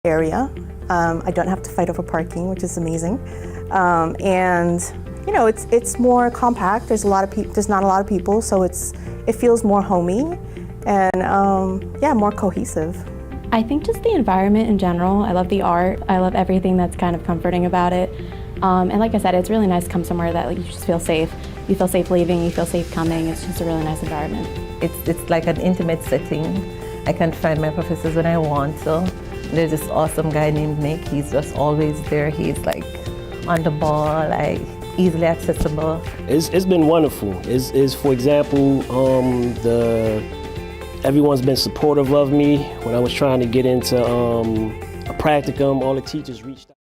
area. I don't have to fight over parking, which is amazing. And you know, it's more compact. There's not a lot of people, so it feels more homey and yeah, more cohesive. I think just the environment in general. I love the art. I love everything that's kind of comforting about it. And like I said, it's really nice to come somewhere that you just feel safe. You feel safe leaving, you feel safe coming. It's just a really nice environment. It's like an intimate setting. I can find my professors when I want to. There's this awesome guy named Nick. He's just always there. He's like on the ball, like easily accessible. It's been wonderful. For example, everyone's been supportive of me when I was trying to get into a practicum. All the teachers reached out.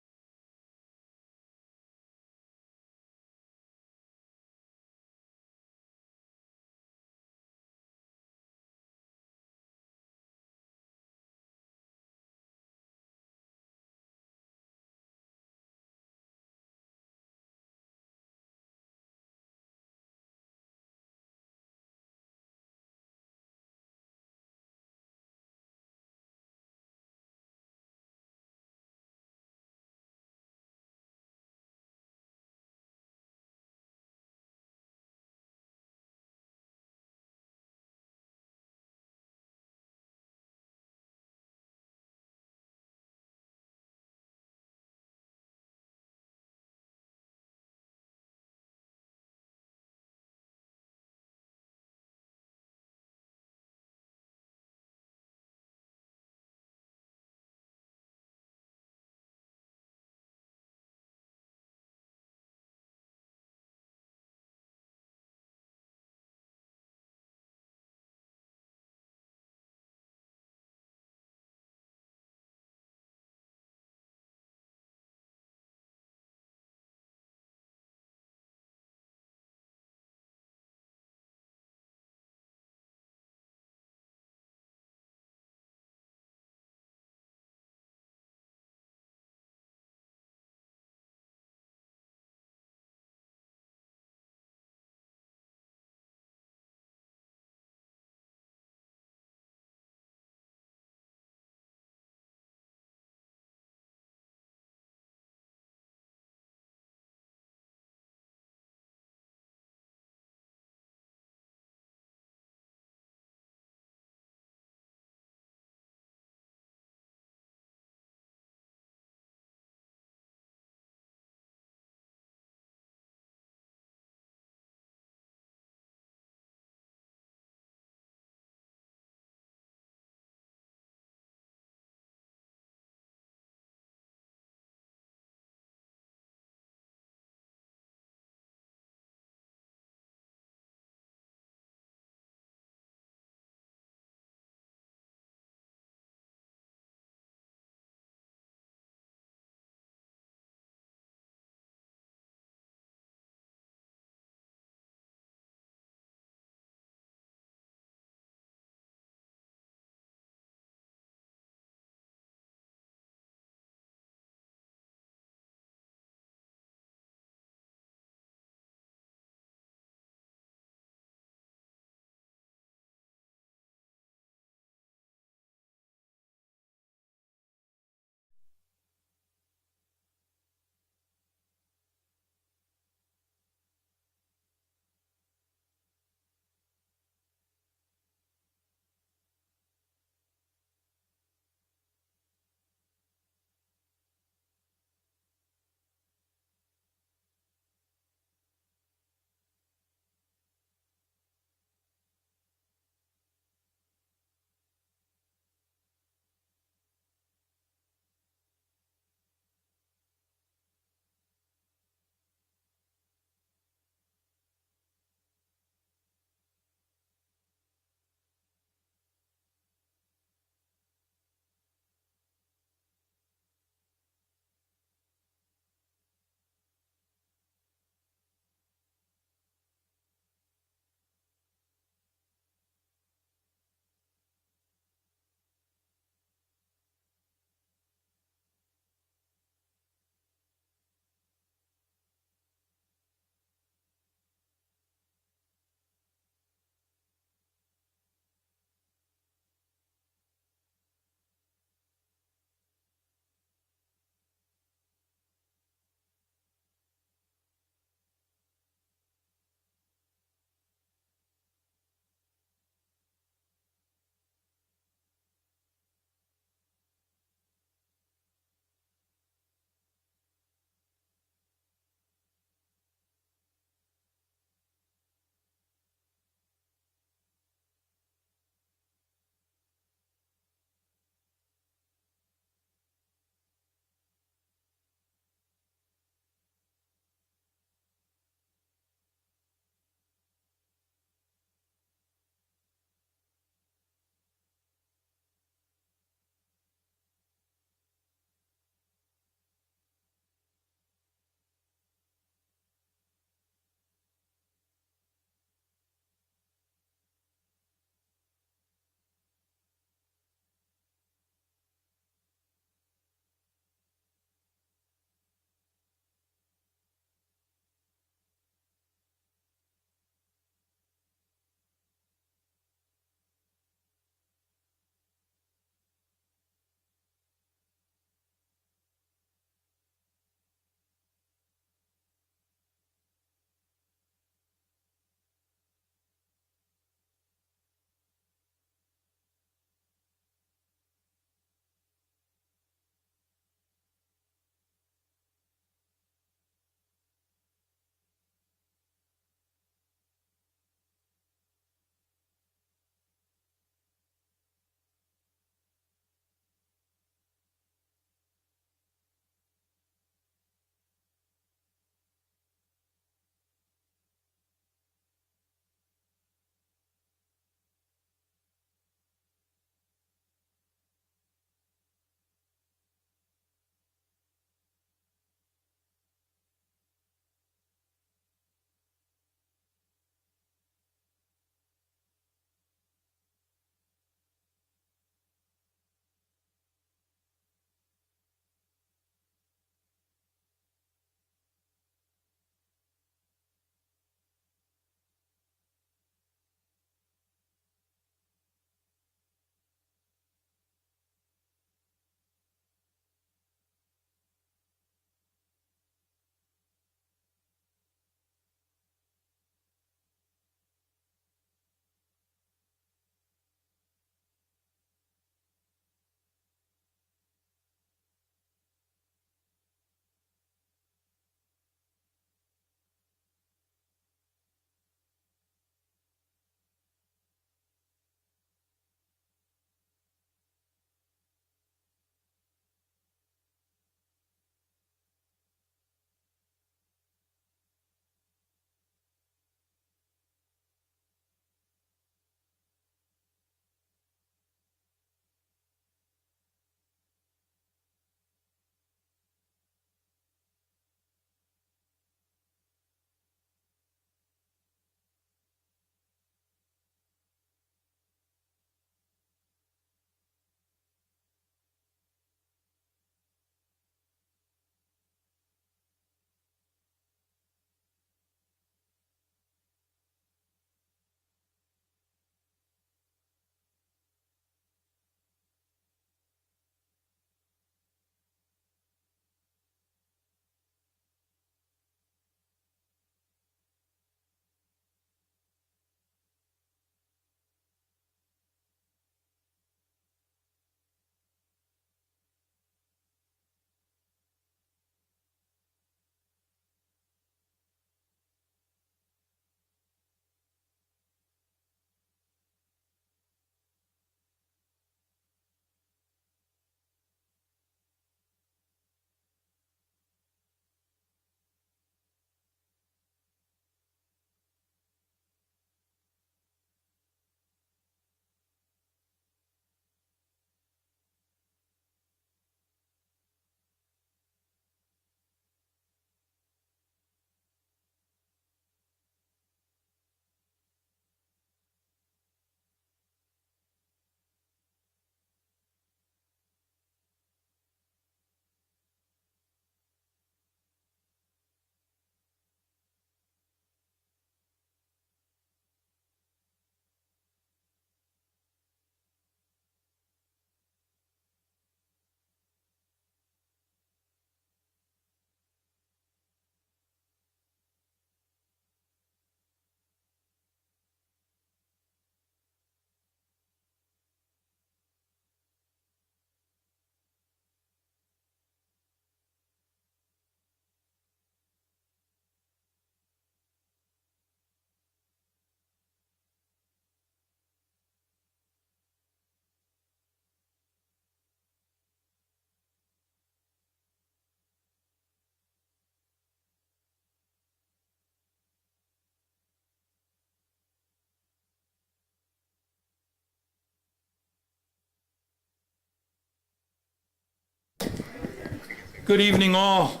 Good evening, all.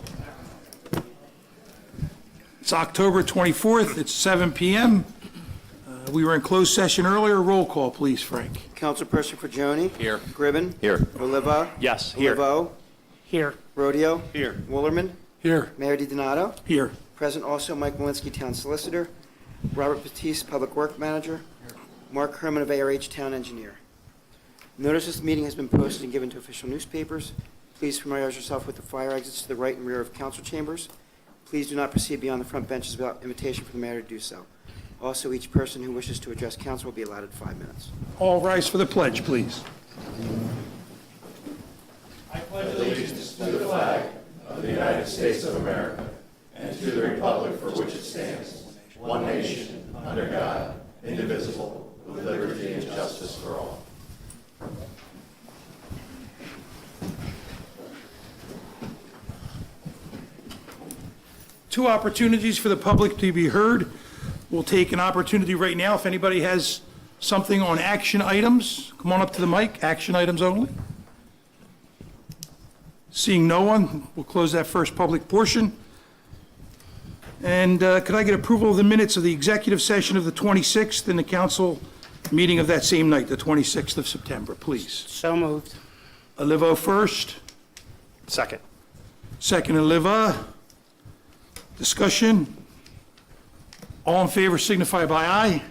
It's October 24th. It's 7 p.m. We were in closed session earlier. Roll call, please, Frank. Councilperson Fagioni? Here. Gribben? Here. Oliva? Yes, here. Olivo? Here. Rodeo? Here. Woolerman? Here. Mayor DiDonato? Here. Present also Mike Malinsky, Town Solicitor. Robert Batiste, Public Work Manager. Mark Herman of ARH, Town Engineer. Notice this meeting has been posted and given to official newspapers. Please familiarize yourself with the fire exits to the right and rear of council chambers. Please do not proceed beyond the front benches without invitation from the mayor to do so. Also, each person who wishes to address council will be allotted 5 minutes. All rise for the pledge, please. Two opportunities for the public to be heard. We'll take an opportunity right now. If anybody has something on action items, come on up to the mic. Action items only. Seeing no one, we'll close that first public portion. And could I get approval of the minutes of the executive session of the 26th and the council meeting of that same night, the 26th of September, please? So moved. Olivo first. Second. Second, Oliva. Discussion. All in favor signify by aye.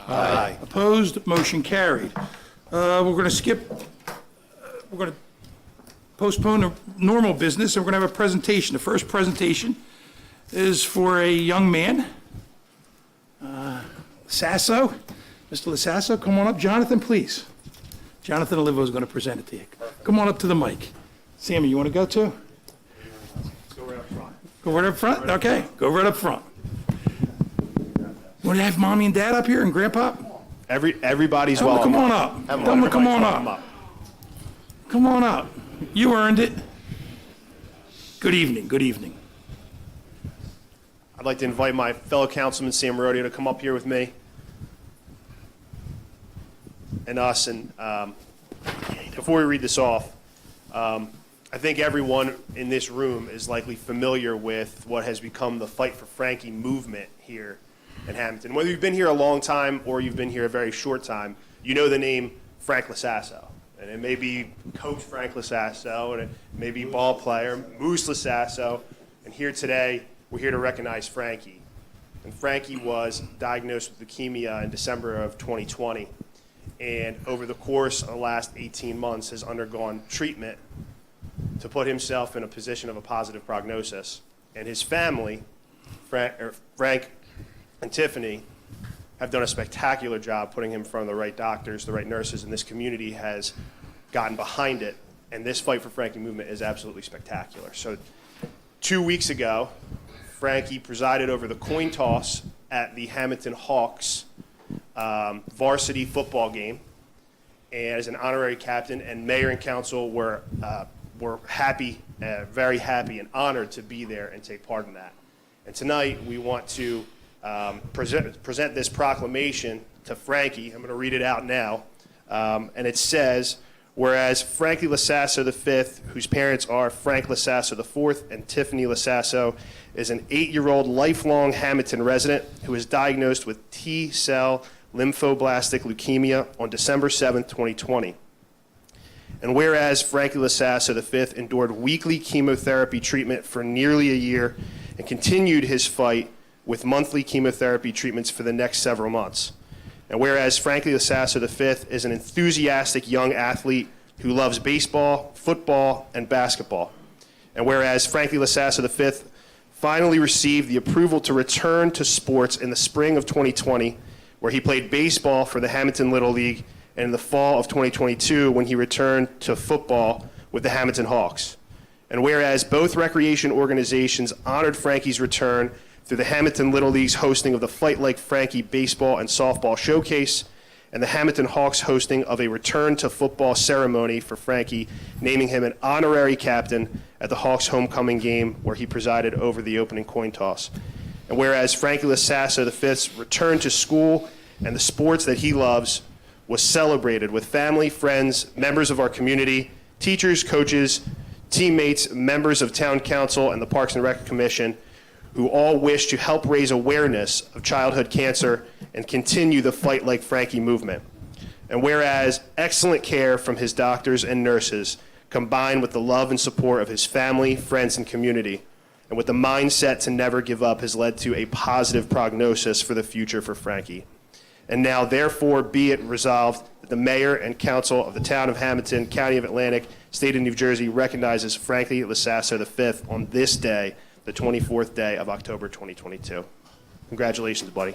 Aye. Opposed? Motion carried. We're going to skip, we're going to postpone the normal business, and we're going to have a presentation. The first presentation is for a young man, Sasso. Mr. Lasasso, come on up. Jonathan, please. Jonathan Olivo is going to present it to you. Come on up to the mic. Sammy, you want to go too? Go right up front. Go right up front? Okay, go right up front. Want to have mommy and dad up here and grandpa? Everybody's Tell them to welcome. come on up. Tell them to come on up. Come on up. You earned it. Good evening, good evening. I'd like to invite my fellow councilman, Sam Rodeo, to come up here with me and us. And before we read this off, I think everyone in this room is likely familiar with what has become the Fight for Frankie movement here in Hammonton. Whether you've been here a long time or you've been here a very short time, you know the name Frank Lasasso. And it may be Coach Frank Lasasso, and it may be ball player Moose Lasasso. And here today, we're here to recognize Frankie. And Frankie was diagnosed with leukemia in December of 2020. And over the course of the last 18 months has undergone treatment to put himself in a position of a positive prognosis. And his family, Frank and Tiffany, have done a spectacular job putting him in front of the right doctors, the right nurses, and this community has gotten behind it. And this Fight for Frankie movement is absolutely spectacular. So 2 weeks ago, Frankie presided over the coin toss at the Hammonton Hawks varsity football game, and as an honorary captain, and mayor and council were happy, very happy and honored to be there and take part in that. And tonight we want to present this proclamation to Frankie. I'm going to read it out now. And it says, whereas Frankie Lasasso V, whose parents are Frank Lasasso IV and Tiffany Lasasso, is an 8-year-old lifelong Hammonton resident who was diagnosed with T-cell lymphoblastic leukemia on December 7, 2020. And whereas Frankie Lasasso V endured weekly chemotherapy treatment for nearly a year and continued his fight with monthly chemotherapy treatments for the next several months. And whereas Frankie Lasasso V is an enthusiastic young athlete who loves baseball, football, and basketball. And whereas Frankie Lasasso V finally received the approval to return to sports in the spring of 2020, where he played baseball for the Hammonton Little League, and in the fall of 2022 when he returned to football with the Hammonton Hawks. And whereas both recreation organizations honored Frankie's return through the Hammonton Little League's hosting of the Fight Like Frankie baseball and softball showcase, and the Hammonton Hawks hosting of a return to football ceremony for Frankie, naming him an honorary captain at the Hawks homecoming game where he presided over the opening coin toss. And whereas Frankie Lasasso V's return to school and the sports that he loves was celebrated with family, friends, members of our community, teachers, coaches, teammates, members of Town Council, and the Parks and Rec Commission, who all wish to help raise awareness of childhood cancer and continue the Fight Like Frankie movement. And whereas excellent care from his doctors and nurses, combined with the love and support of his family, friends, and community, and with the mindset to never give up, has led to a positive prognosis for the future for Frankie. And now, therefore, be it resolved that the mayor and council of the Town of Hammonton, County of Atlantic, State of New Jersey recognizes Frankie Lasasso V on this day, the 24th day of October 2022. Congratulations, buddy.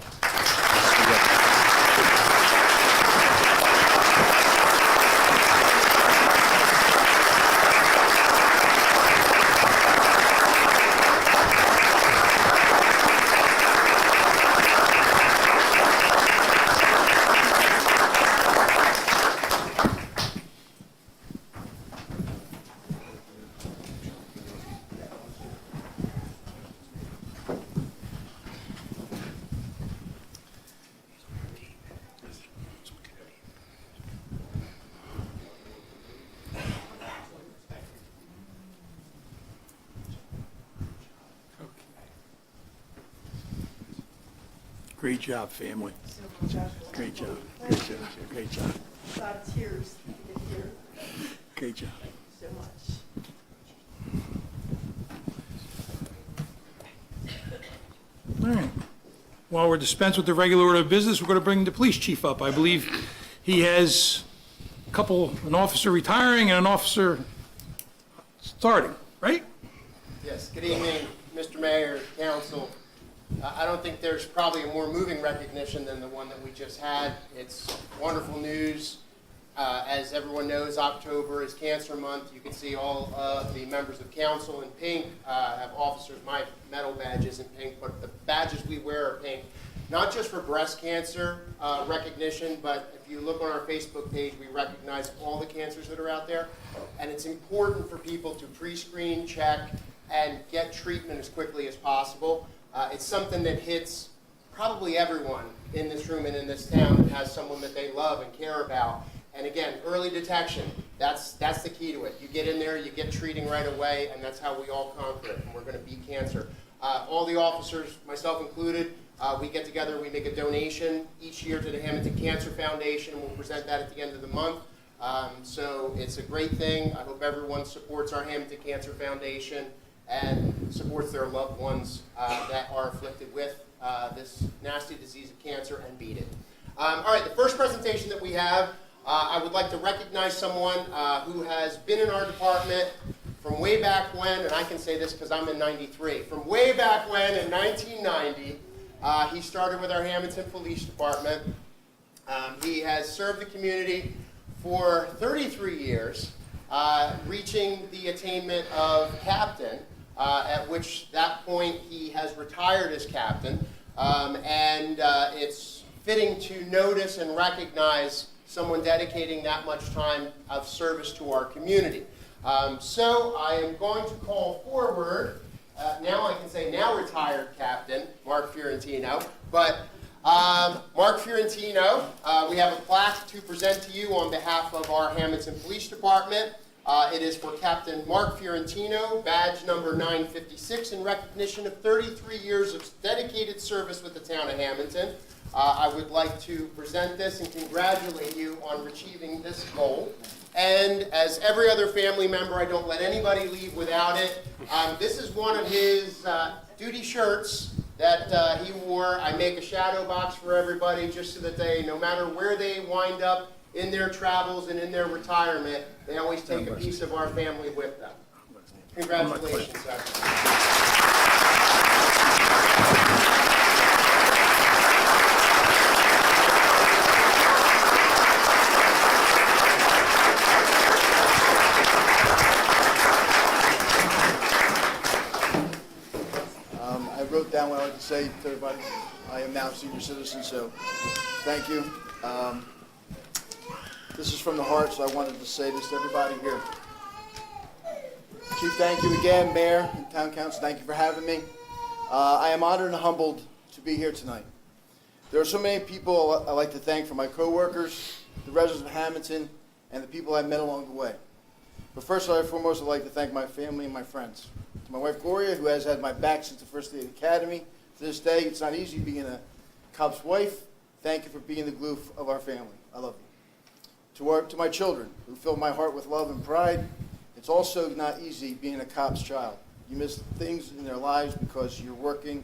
Great job, family. Great job. Great job. Great job. A lot of tears here. Great job. So much. All right. While we're dispensed with the regular order of business, we're going to bring the police chief up. I believe he has an officer retiring and an officer starting, right? Yes, good evening, Mr. Mayor, Council. I don't think there's probably a more moving recognition than the one that we just had. It's wonderful news. As everyone knows, October is Cancer Month. You can see all of the members of council in pink, have officers, my medal badges in pink, but the badges we wear are pink, not just for breast cancer recognition, but if you look on our Facebook page, we recognize all the cancers that are out there. And it's important for people to pre-screen, check, and get treatment as quickly as possible. It's something that hits probably everyone in this room and in this town that has someone that they love and care about. And again, early detection, that's the key to it. You get in there, you get treating right away, and that's how we all conquer it, and we're going to beat cancer. All the officers, myself included, we get together, we make a donation each year to the Hammonton Cancer Foundation. We'll present that at the end of the month. So it's a great thing. I hope everyone supports our Hammonton Cancer Foundation and supports their loved ones that are afflicted with this nasty disease of cancer and beat it. All right, the first presentation that we have, I would like to recognize someone who has been in our department from way back when, and I can say this because I'm in '93, from way back when in 1990, he started with our Hammonton Police Department. He has served the community for 33 years, reaching the attainment of captain, at which that point he has retired as captain, and it's fitting to notice and recognize someone dedicating that much time of service to our community. So I am going to call forward, now I can say now retired captain, Mark Fiorentino, but Mark Fiorentino, we have a plaque to present to you on behalf of our Hammonton Police Department. It is for Captain Mark Fiorentino, badge number 956, in recognition of 33 years of dedicated service with the Town of Hammonton. I would like to present this and congratulate you on achieving this goal. And as every other family member, I don't let anybody leave without it. This is one of his duty shirts that he wore. I make a shadow box for everybody just so that they, no matter where they wind up in their travels and in their retirement, they always take a piece of our family with them. Congratulations, sir. I wrote down what I like to say to everybody. I am now a senior citizen, so thank you. This is from the heart, so I wanted to say this to everybody here. Chief, thank you again. Mayor and Town Council, thank you for having me. I am honored and humbled to be here tonight. There are so many people I'd like to thank for my co-workers, the residents of Hammonton, and the people I've met along the way. But first and foremost, I'd like to thank my family and my friends. To my wife, Gloria, who has had my back since the first day of the academy. To this day, it's not easy being a cop's wife. Thank you for being the glue of our family. I love you. To my children, who fill my heart with love and pride, it's also not easy being a cop's child. You miss things in their lives because you're working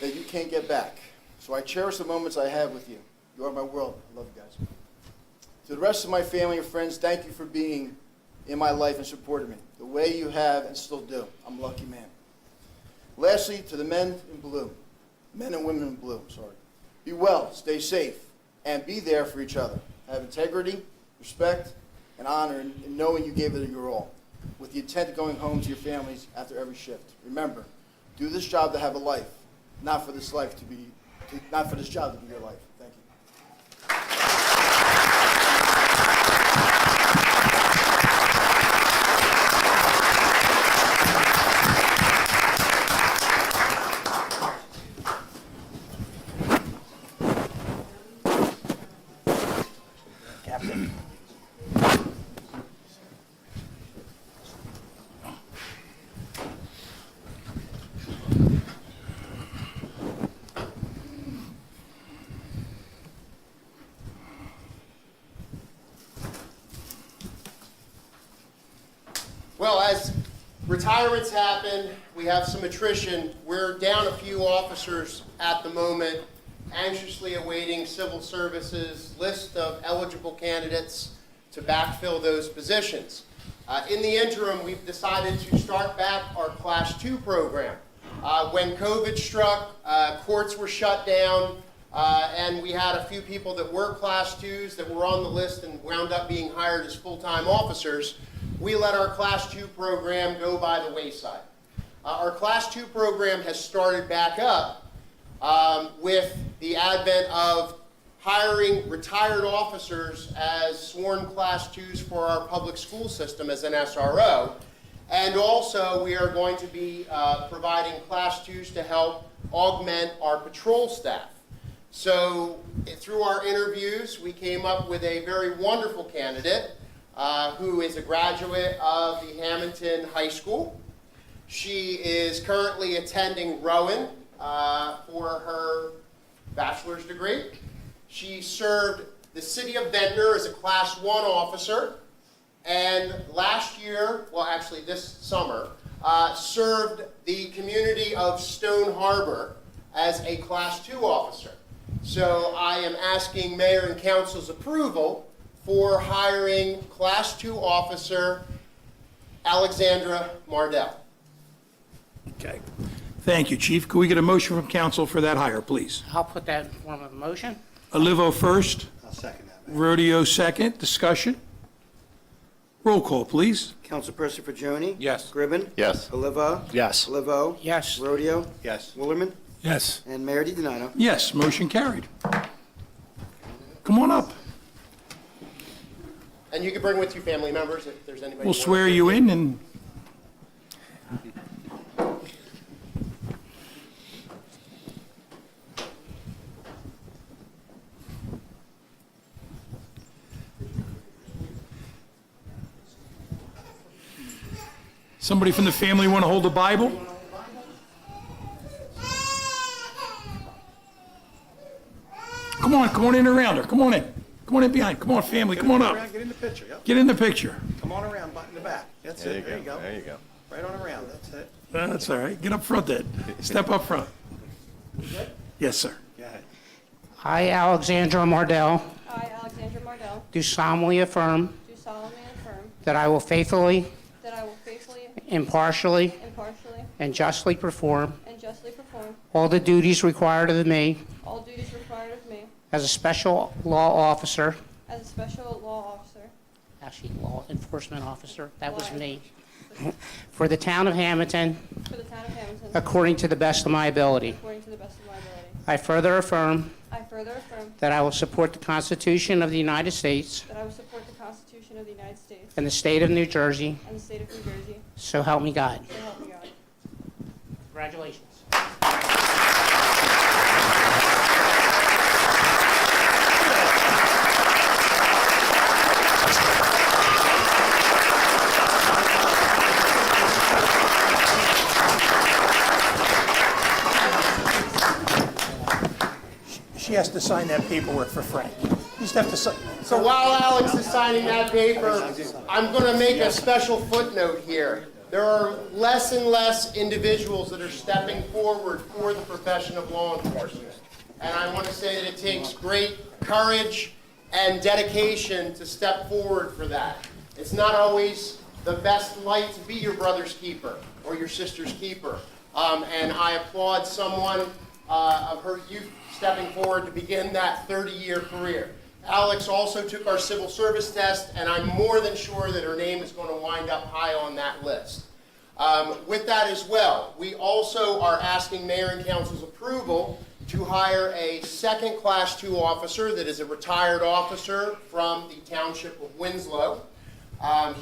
that you can't get back. So I cherish the moments I have with you. You are my world. I love you guys. To the rest of my family and friends, thank you for being in my life and supporting me the way you have and still do. I'm a lucky man. Lastly, to the men in blue, men and women in blue, sorry. Be well, stay safe, and be there for each other. Have integrity, respect, and honor in knowing you gave it your all, with the intent of going home to your families after every shift. Remember, do this job to have a life, not for this job to be your life. Thank you. Captain. Well, as retirements happen, we have some attrition. We're down a few officers at the moment, anxiously awaiting civil services list of eligible candidates to backfill those positions. In the interim, we've decided to start back our Class 2 program. When COVID struck, courts were shut down, and we had a few people that were Class 2s that were on the list and wound up being hired as full-time officers. We let our Class 2 program go by the wayside. Our Class 2 program has started back up with the advent of hiring retired officers as sworn Class 2s for our public school system as an SRO. And also we are going to be providing Class 2s to help augment our patrol staff. So through our interviews, we came up with a very wonderful candidate who is a graduate of the Hammonton High School. She is currently attending Rowan for her bachelor's degree. She served the city of Ventnor as a Class 1 officer, and last year, well actually this summer, served the community of Stone Harbor as a Class 2 officer. So I am asking Mayor and Council's approval for hiring Class 2 officer Alexandra Mardell. Okay. Thank you, Chief. Could we get a motion from council for that hire, please? I'll put that in form of a motion. Olivo first. I'll second that, Mayor. Rodeo second. Discussion? Roll call, please. Councilperson Fagioni? Yes. Gribbin? Yes. Olivo? Yes. Olivo? Yes. Rodeo? Yes. Willerman? Yes. And Mayor DiDonato. Yes, motion carried. Come on up. And you can bring with you family members if there's anybody. We'll swear you in and... Somebody from the family want to hold the Bible? Come on in around her. Come on in behind. Come on, family, come on up. Get in the picture, yep. Get in the picture. Come on around, button the back. That's it, there you go. There you go. Right on around, that's it. That's all right. Get up front then. Step up front. Yes, sir. Go ahead. I, Alexandra Mardell, I, Alexandra Mardell, do solemnly affirm do solemnly affirm that I will faithfully, that I will faithfully, impartially, impartially, and justly perform and justly perform all the duties required of me all duties required of me as a special law officer, as a special law officer, actually law enforcement officer, that was Law me, for the town of Hammonton, for the town of Hammonton, according to the best of my ability. according to the best of my ability. I further affirm I further affirm that I will support the Constitution of the United States that I will support the Constitution of the United States and the state of New Jersey, and the state of New Jersey, so help me God. so help me God. Congratulations. has to sign that paperwork for Frank. You just have to sign. So while Alex is signing that paper, I'm going to make a special footnote here. There are less and less individuals that are stepping forward for the profession of law enforcement. And I want to say that it takes great courage and dedication to step forward for that. It's not always the best light to be your brother's keeper or your sister's keeper. And I applaud someone of her youth stepping forward to begin that 30-year career. Alex also took our civil service test, and I'm more than sure that her name is going to wind up high on that list. With that as well, we also are asking Mayor and Council's approval to hire a second Class 2 officer that is a retired officer from the Township of Winslow.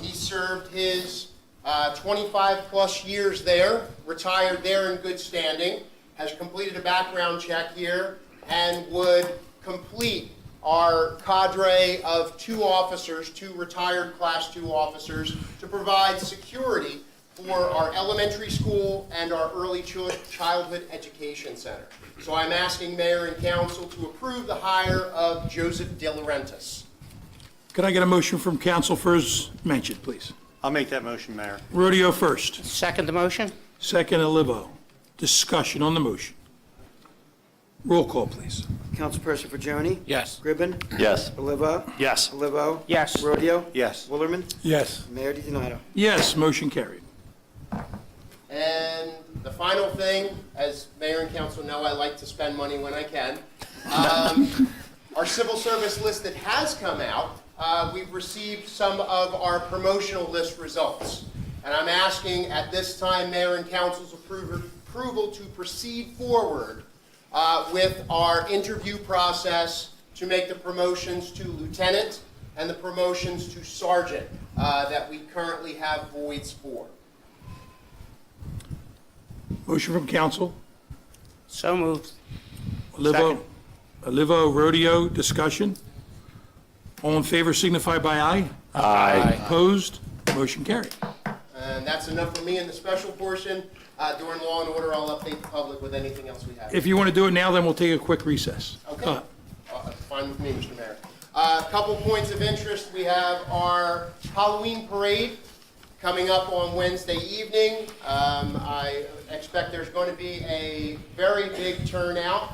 He served his 25-plus years there, retired there in good standing, has completed a background check here, and would complete our cadre of 2 officers, 2 retired Class 2 officers, to provide security for our elementary school and our early childhood education center. So I'm asking Mayor and Council to approve the hire of Joseph De Laurentiis. Could I get a motion from council for as mentioned, please? I'll make that motion, Mayor. Rodeo first. Second the motion? Second, Olivo. Discussion on the motion. Roll call, please. Councilperson Fagioni? Yes. Gribben? Yes. Olivo? Yes. Olivo? Yes. Rodeo? Yes. Willerman? Yes. Mayor DiDonato? Yes, motion carried. And the final thing, as Mayor and Council know, I like to spend money when I can. Our civil service list that has come out, we've received some of our promotional list results. And I'm asking at this time Mayor and Council's approval to proceed forward with our interview process to make the promotions to lieutenant and the promotions to sergeant that we currently have voids for. Motion from council. So moved. Olivo, Rodeo, discussion. All in favor signify by aye. Aye. Opposed? Motion carried. And that's enough for me in the special portion. During Law and Order, I'll update the public with anything else we have. If you want to do it now, then we'll take a quick recess. Okay. Fine with me, Mr. Mayor. A couple points of interest. We have our Halloween parade coming up on Wednesday evening. I expect there's going to be a very big turnout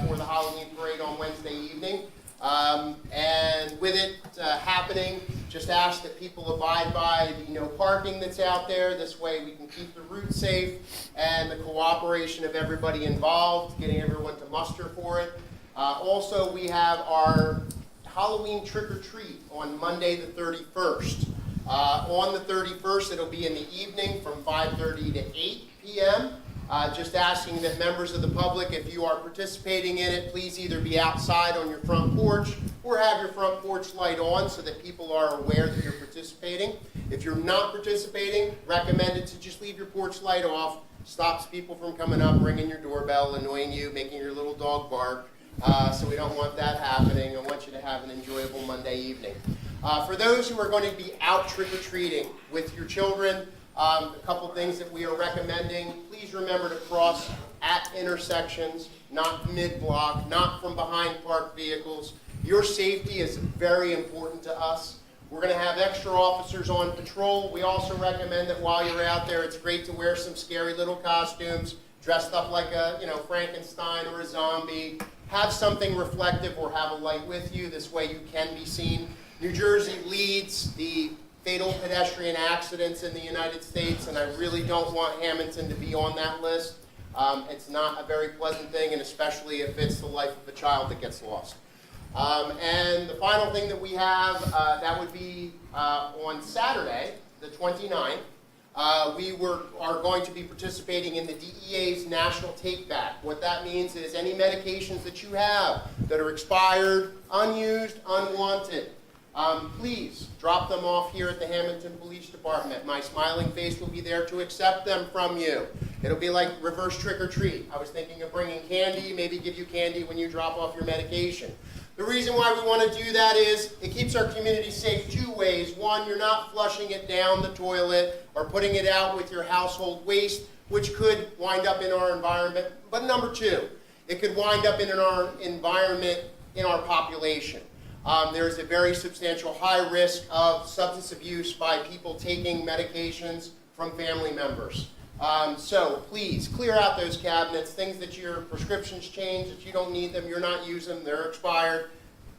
for the Halloween parade on Wednesday evening. And with it happening, just ask that people abide by the no parking that's out there. This way we can keep the route safe and the cooperation of everybody involved, getting everyone to muster for it. Also, we have our Halloween trick-or-treat on Monday the 31st. On the 31st, it'll be in the evening from 5:30 to 8 p.m. Just asking that members of the public, if you are participating in it, please either be outside on your front porch or have your front porch light on so that people are aware that you're participating. If you're not participating, recommended to just leave your porch light off. Stops people from coming up, ringing your doorbell, annoying you, making your little dog bark. So we don't want that happening. I want you to have an enjoyable Monday evening. For those who are going to be out trick-or-treating with your children, a couple things that we are recommending. Please remember to cross at intersections, not mid-block, not from behind parked vehicles. Your safety is very important to us. We're going to have extra officers on patrol. We also recommend that while you're out there, it's great to wear some scary little costumes, dressed up like a, Frankenstein or a zombie. Have something reflective or have a light with you. This way you can be seen. New Jersey leads the fatal pedestrian accidents in the United States, and I really don't want Hammonton to be on that list. It's not a very pleasant thing, and especially if it's the life of a child that gets lost. And the final thing that we have, that would be on Saturday, the 29th, we are going to be participating in the DEA's National Take Back. What that means is any medications that you have that are expired, unused, unwanted, please drop them off here at the Hammonton Police Department. My smiling face will be there to accept them from you. It'll be like reverse trick-or-treat. I was thinking of bringing candy, maybe give you candy when you drop off your medication. The reason why we want to do that is it keeps our community safe 2 ways. One, you're not flushing it down the toilet or putting it out with your household waste, which could wind up in our environment. But number 2, it could wind up in our environment, in our population. There's a very substantial high risk of substance abuse by people taking medications from family members. So please clear out those cabinets, things that your prescriptions change, that you don't need them, you're not using them, they're expired.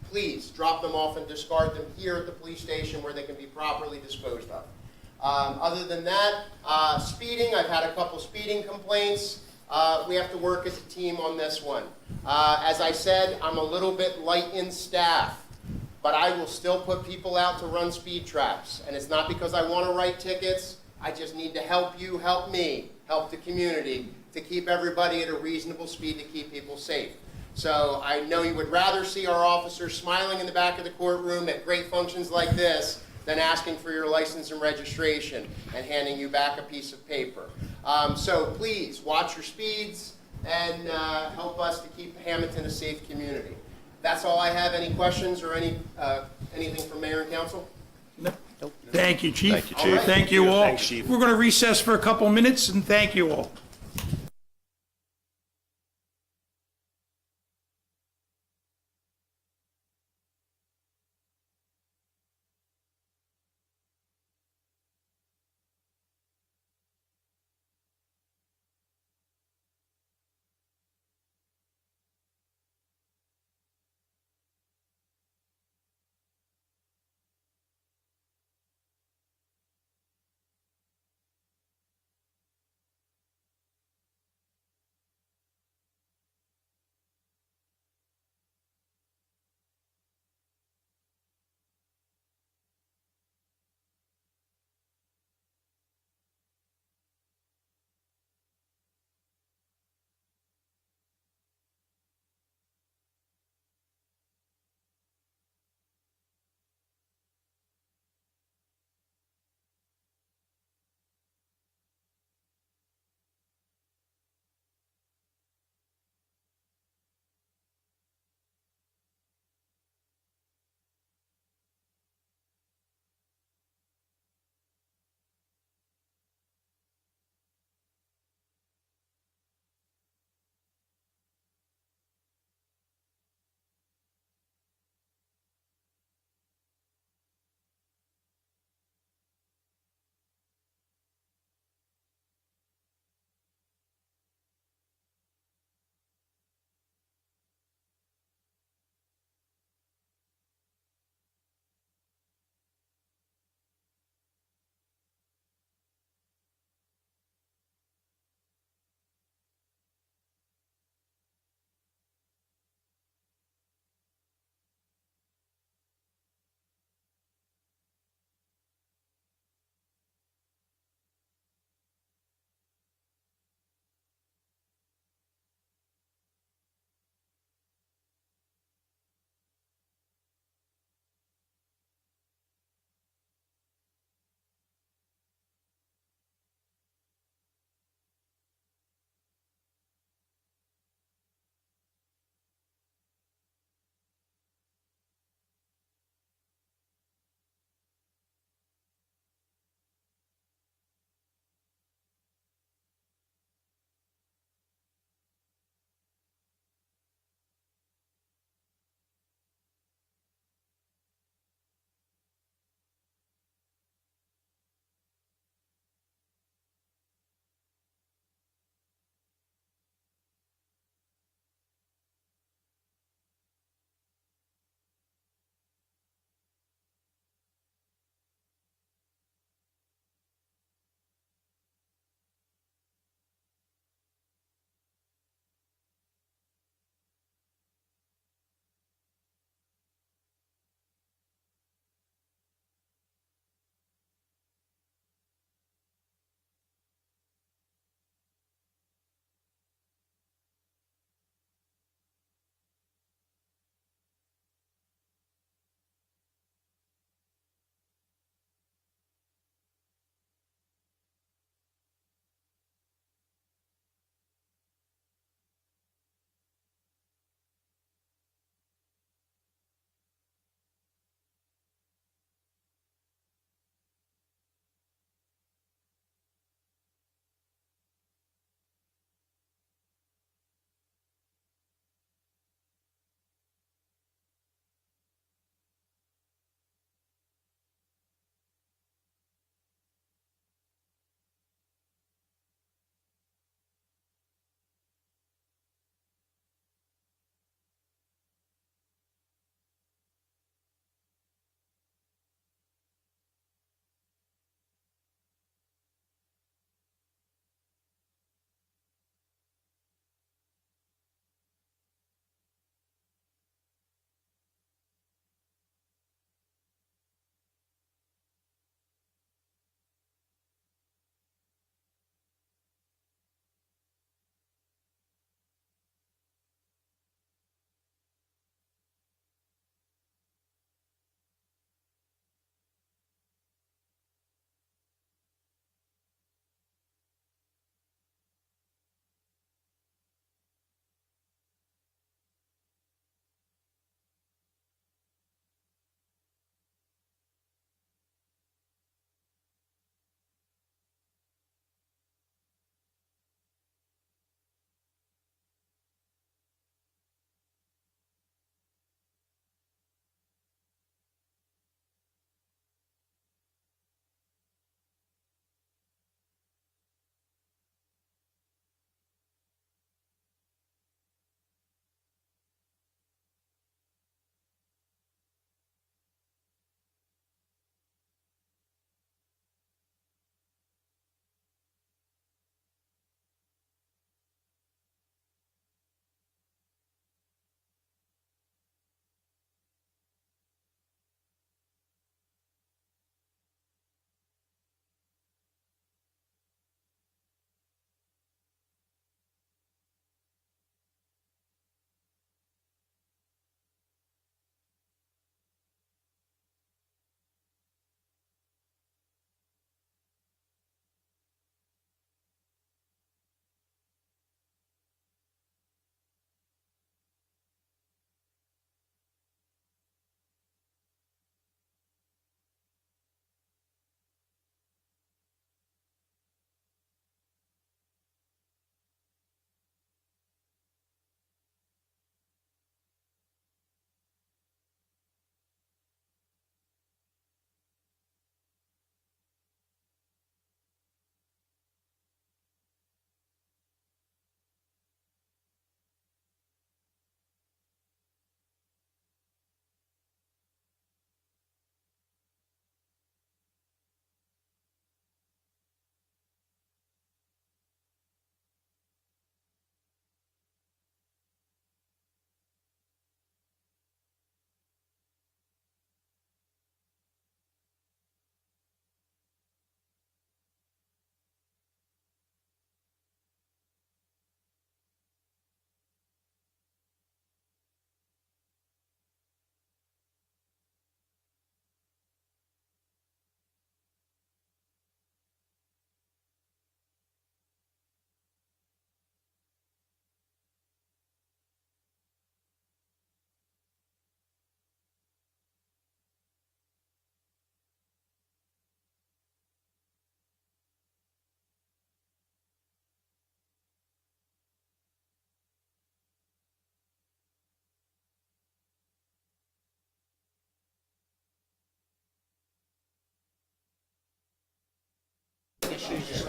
Please drop them off and discard them here at the police station where they can be properly disposed of. Other than that, speeding, I've had a couple speeding complaints. We have to work as a team on this one. As I said, I'm a little bit light in staff, but I will still put people out to run speed traps. And it's not because I want to write tickets. I just need to help you, help me, help the community to keep everybody at a reasonable speed to keep people safe. So I know you would rather see our officers smiling in the back of the courtroom at great functions like this than asking for your license and registration and handing you back a piece of paper. So please watch your speeds and help us to keep Hammonton a safe community. That's all I have. Any questions or anything from Mayor and Council? Thank you, Chief. Thank you, Chief. Thank you all. Thanks, Chief. We're going to recess for a couple minutes, and thank you all.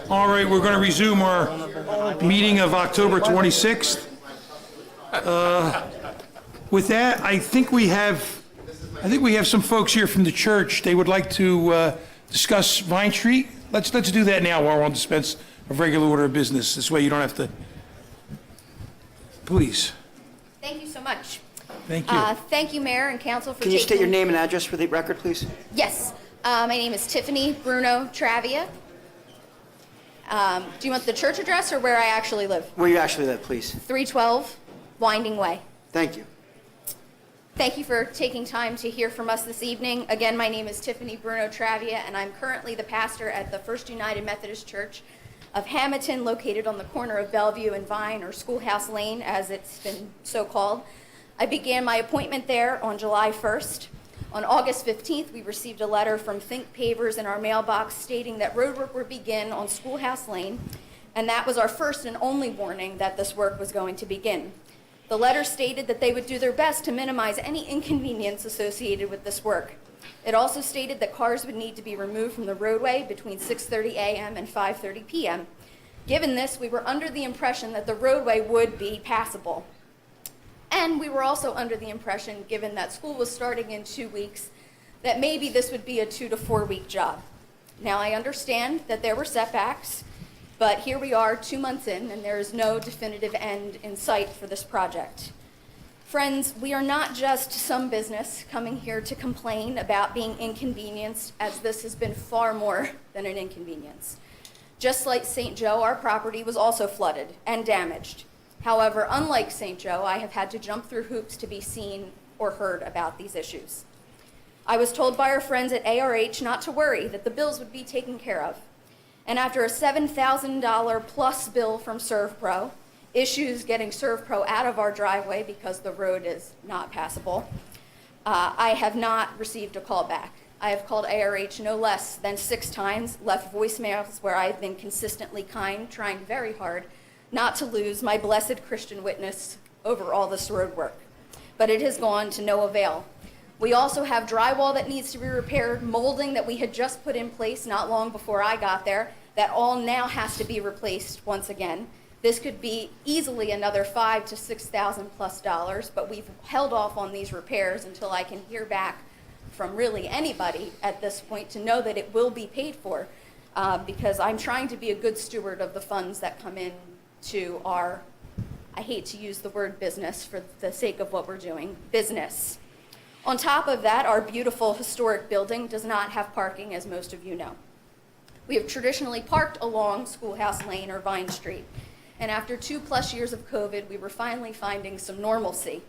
All right, we're going to resume our meeting of October 26th. With that, I think we have some folks here from the church. They would like to discuss Vine Street. Let's do that now while we're on dispense of regular order of business. This way you don't have to. Please. Thank you so much. Thank you. Thank you, Mayor and Council, for Can you state your name and address for the record, please? Yes. My name is Tiffany Bruno Travia. Do you want the church address or where I actually live? Where you actually live, please. 312 Winding Way. Thank you. Thank you for taking time to hear from us this evening. Again, my name is Tiffany Bruno Travia, and I'm currently the pastor at the First United Methodist Church of Hammonton, located on the corner of Bellevue and Vine, or Schoolhouse Lane, as it's been so called. I began my appointment there on July 1st. On August 15th, we received a letter from Think Pavers in our mailbox stating that roadwork would begin on Schoolhouse Lane, and that was our first and only warning that this work was going to begin. The letter stated that they would do their best to minimize any inconvenience associated with this work. It also stated that cars would need to be removed from the roadway between 6:30 a.m. and 5:30 p.m. Given this, we were under the impression that the roadway would be passable. And we were also under the impression, given that school was starting in 2 weeks, that maybe this would be a 2 to 4 week job. Now, I understand that there were setbacks, but here we are 2 months in, and there is no definitive end in sight for this project. Friends, we are not just some business coming here to complain about being inconvenienced, as this has been far more than an inconvenience. Just like St. Joe, our property was also flooded and damaged. However, unlike St. Joe, I have had to jump through hoops to be seen or heard about these issues. I was told by our friends at ARH not to worry, that the bills would be taken care of. And after a $7,000 plus bill from ServPro, issues getting ServPro out of our driveway because the road is not passable, I have not received a call back. I have called ARH no less than 6 times, left voicemails where I've been consistently kind, trying very hard not to lose my blessed Christian witness over all this road work. But it has gone to no avail. We also have drywall that needs to be repaired, molding that we had just put in place not long before I got there, that all now has to be replaced once again. This could be easily another $5,000 to $6,000 plus, but we've held off on these repairs until I can hear back from really anybody at this point to know that it will be paid for, because I'm trying to be a good steward of the funds that come in to our, I hate to use the word business for the sake of what we're doing, business. On top of that, our beautiful historic building does not have parking, as most of you know. We have traditionally parked along Schoolhouse Lane or Vine Street, and after 2+ years of COVID, we were finally finding some normalcy.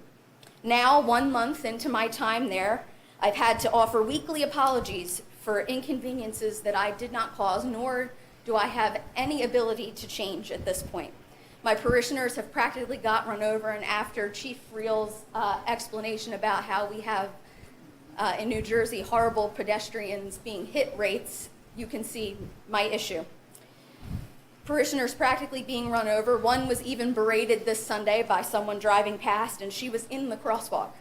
Now, 1 month into my time there, I've had to offer weekly apologies for inconveniences that I did not cause, nor do I have any ability to change at this point. My parishioners have practically got run over, and after Chief Real's explanation about how we have in New Jersey horrible pedestrians being hit rates, you can see my issue. Parishioners practically being run over. One was even berated this Sunday by someone driving past, and she was in the crosswalk.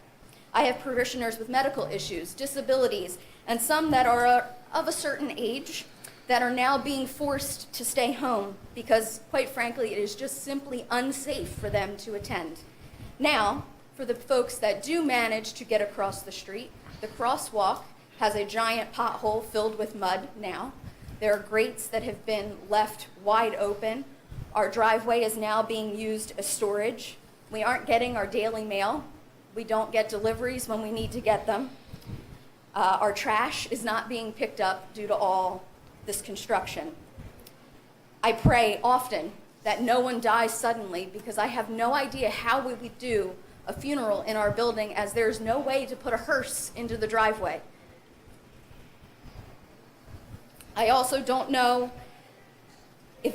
I have parishioners with medical issues, disabilities, and some that are of a certain age that are now being forced to stay home because, quite frankly, it is just simply unsafe for them to attend. Now, for the folks that do manage to get across the street, the crosswalk has a giant pothole filled with mud now. There are grates that have been left wide open. Our driveway is now being used as storage. We aren't getting our daily mail. We don't get deliveries when we need to get them. Our trash is not being picked up due to all this construction. I pray often that no one dies suddenly, because I have no idea how we would do a funeral in our building, as there's no way to put a hearse into the driveway. I also don't know if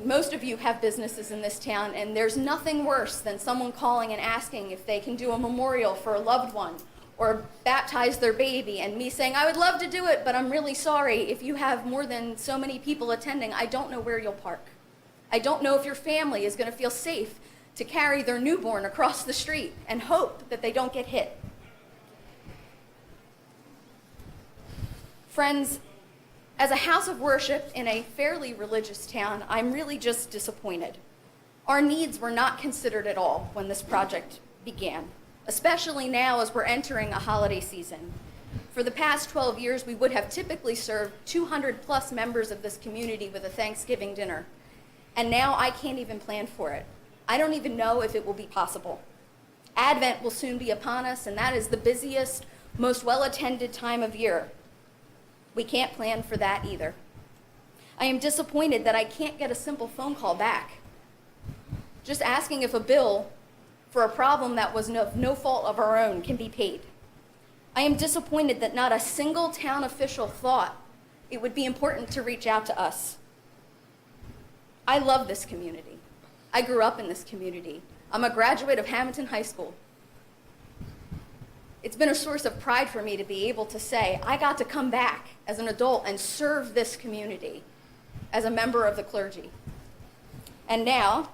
most of you have businesses in this town, and there's nothing worse than someone calling and asking if they can do a memorial for a loved one or baptize their baby, and me saying, I would love to do it, but I'm really sorry. If you have more than so many people attending, I don't know where you'll park. I don't know if your family is going to feel safe to carry their newborn across the street and hope that they don't get hit. Friends, As a house of worship in a fairly religious town, I'm really just disappointed. Our needs were not considered at all when this project began, especially now as we're entering a holiday season. For the past 12 years, we would have typically served 200 plus members of this community with a Thanksgiving dinner. And now I can't even plan for it. I don't even know if it will be possible. Advent will soon be upon us, and that is the busiest, most well-attended time of year. We can't plan for that either. I am disappointed that I can't get a simple phone call back, just asking if a bill for a problem that was no fault of our own can be paid. I am disappointed that not a single town official thought it would be important to reach out to us. I love this community. I grew up in this community. I'm a graduate of Hammonton High School. It's been a source of pride for me to be able to say, I got to come back as an adult and serve this community as a member of the clergy. And now,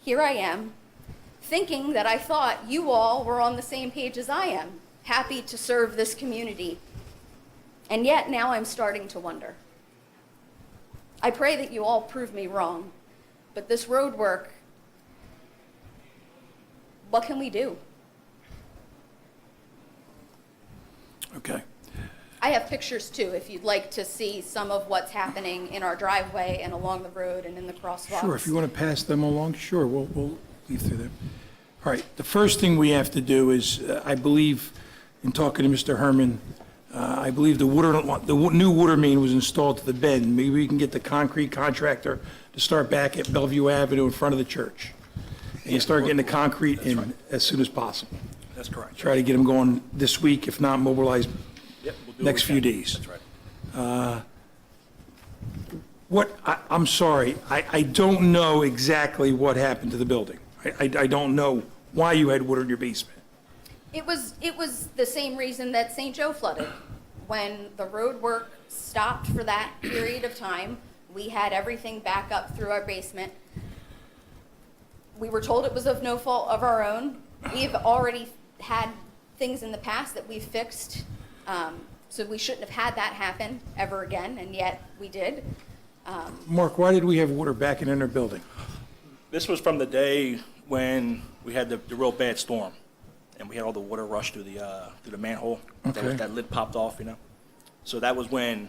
here I am, thinking that I thought you all were on the same page as I am, happy to serve this community. And yet now I'm starting to wonder. I pray that you all prove me wrong, but this road work, what can we do? Okay. I have pictures too, if you'd like to see some of what's happening in our driveway and along the road and in the crosswalks. Sure, if you want to pass them along, sure, we'll leave through them. All right, the first thing we have to do is, I believe, in talking to Mr. Herman, I believe the new water main was installed to the bend. Maybe we can get the concrete contractor to start back at Bellevue Avenue in front of the church. And you start getting the concrete in as soon as possible. That's correct. Try to get them going this week, if not mobilize Yep, we'll do next what we few can. days. That's right. I'm sorry, I don't know exactly what happened to the building. I don't know why you had water in your basement. It was the same reason that St. Joe flooded. When the road work stopped for that period of time, we had everything back up through our basement. We were told it was of no fault of our own. We've already had things in the past that we've fixed, so we shouldn't have had that happen ever again, and yet we did. Mark, why did we have water backing in our building? This was from the day when we had the real bad storm, and we had all the water rush through the manhole. Okay. That lid popped off, you know. So that was when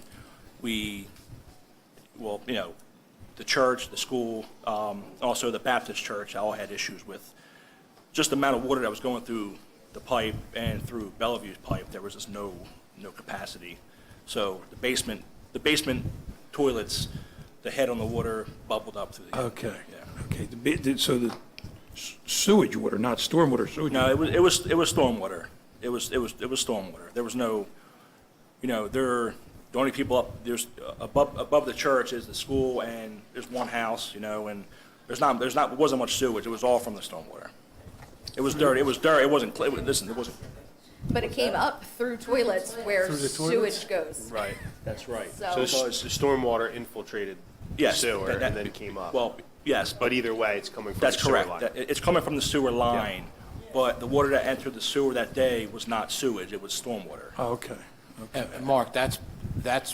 the church, the school, also the Baptist church, all had issues with just the amount of water that was going through the pipe and through Bellevue's pipe. There was just no capacity. So the basement toilets, the head on the water bubbled up through the. Okay. Yeah. Okay, so the sewage water, not stormwater, sewage. No, it was stormwater. It was stormwater. There was no, the only people up there's above the church is the school, and there's one house, and it wasn't much sewage. It was all from the stormwater. It was dirt. It was dirt. It wasn't. It wasn't. But it came up through toilets where sewage goes. Right. That's right. So the stormwater infiltrated the sewer and then came up. Well, yes, But either way, it's coming from that's the sewer correct. line. It's coming from the sewer line, but the water that entered the sewer that day was not sewage. It was stormwater. Oh, okay. And Mark, that's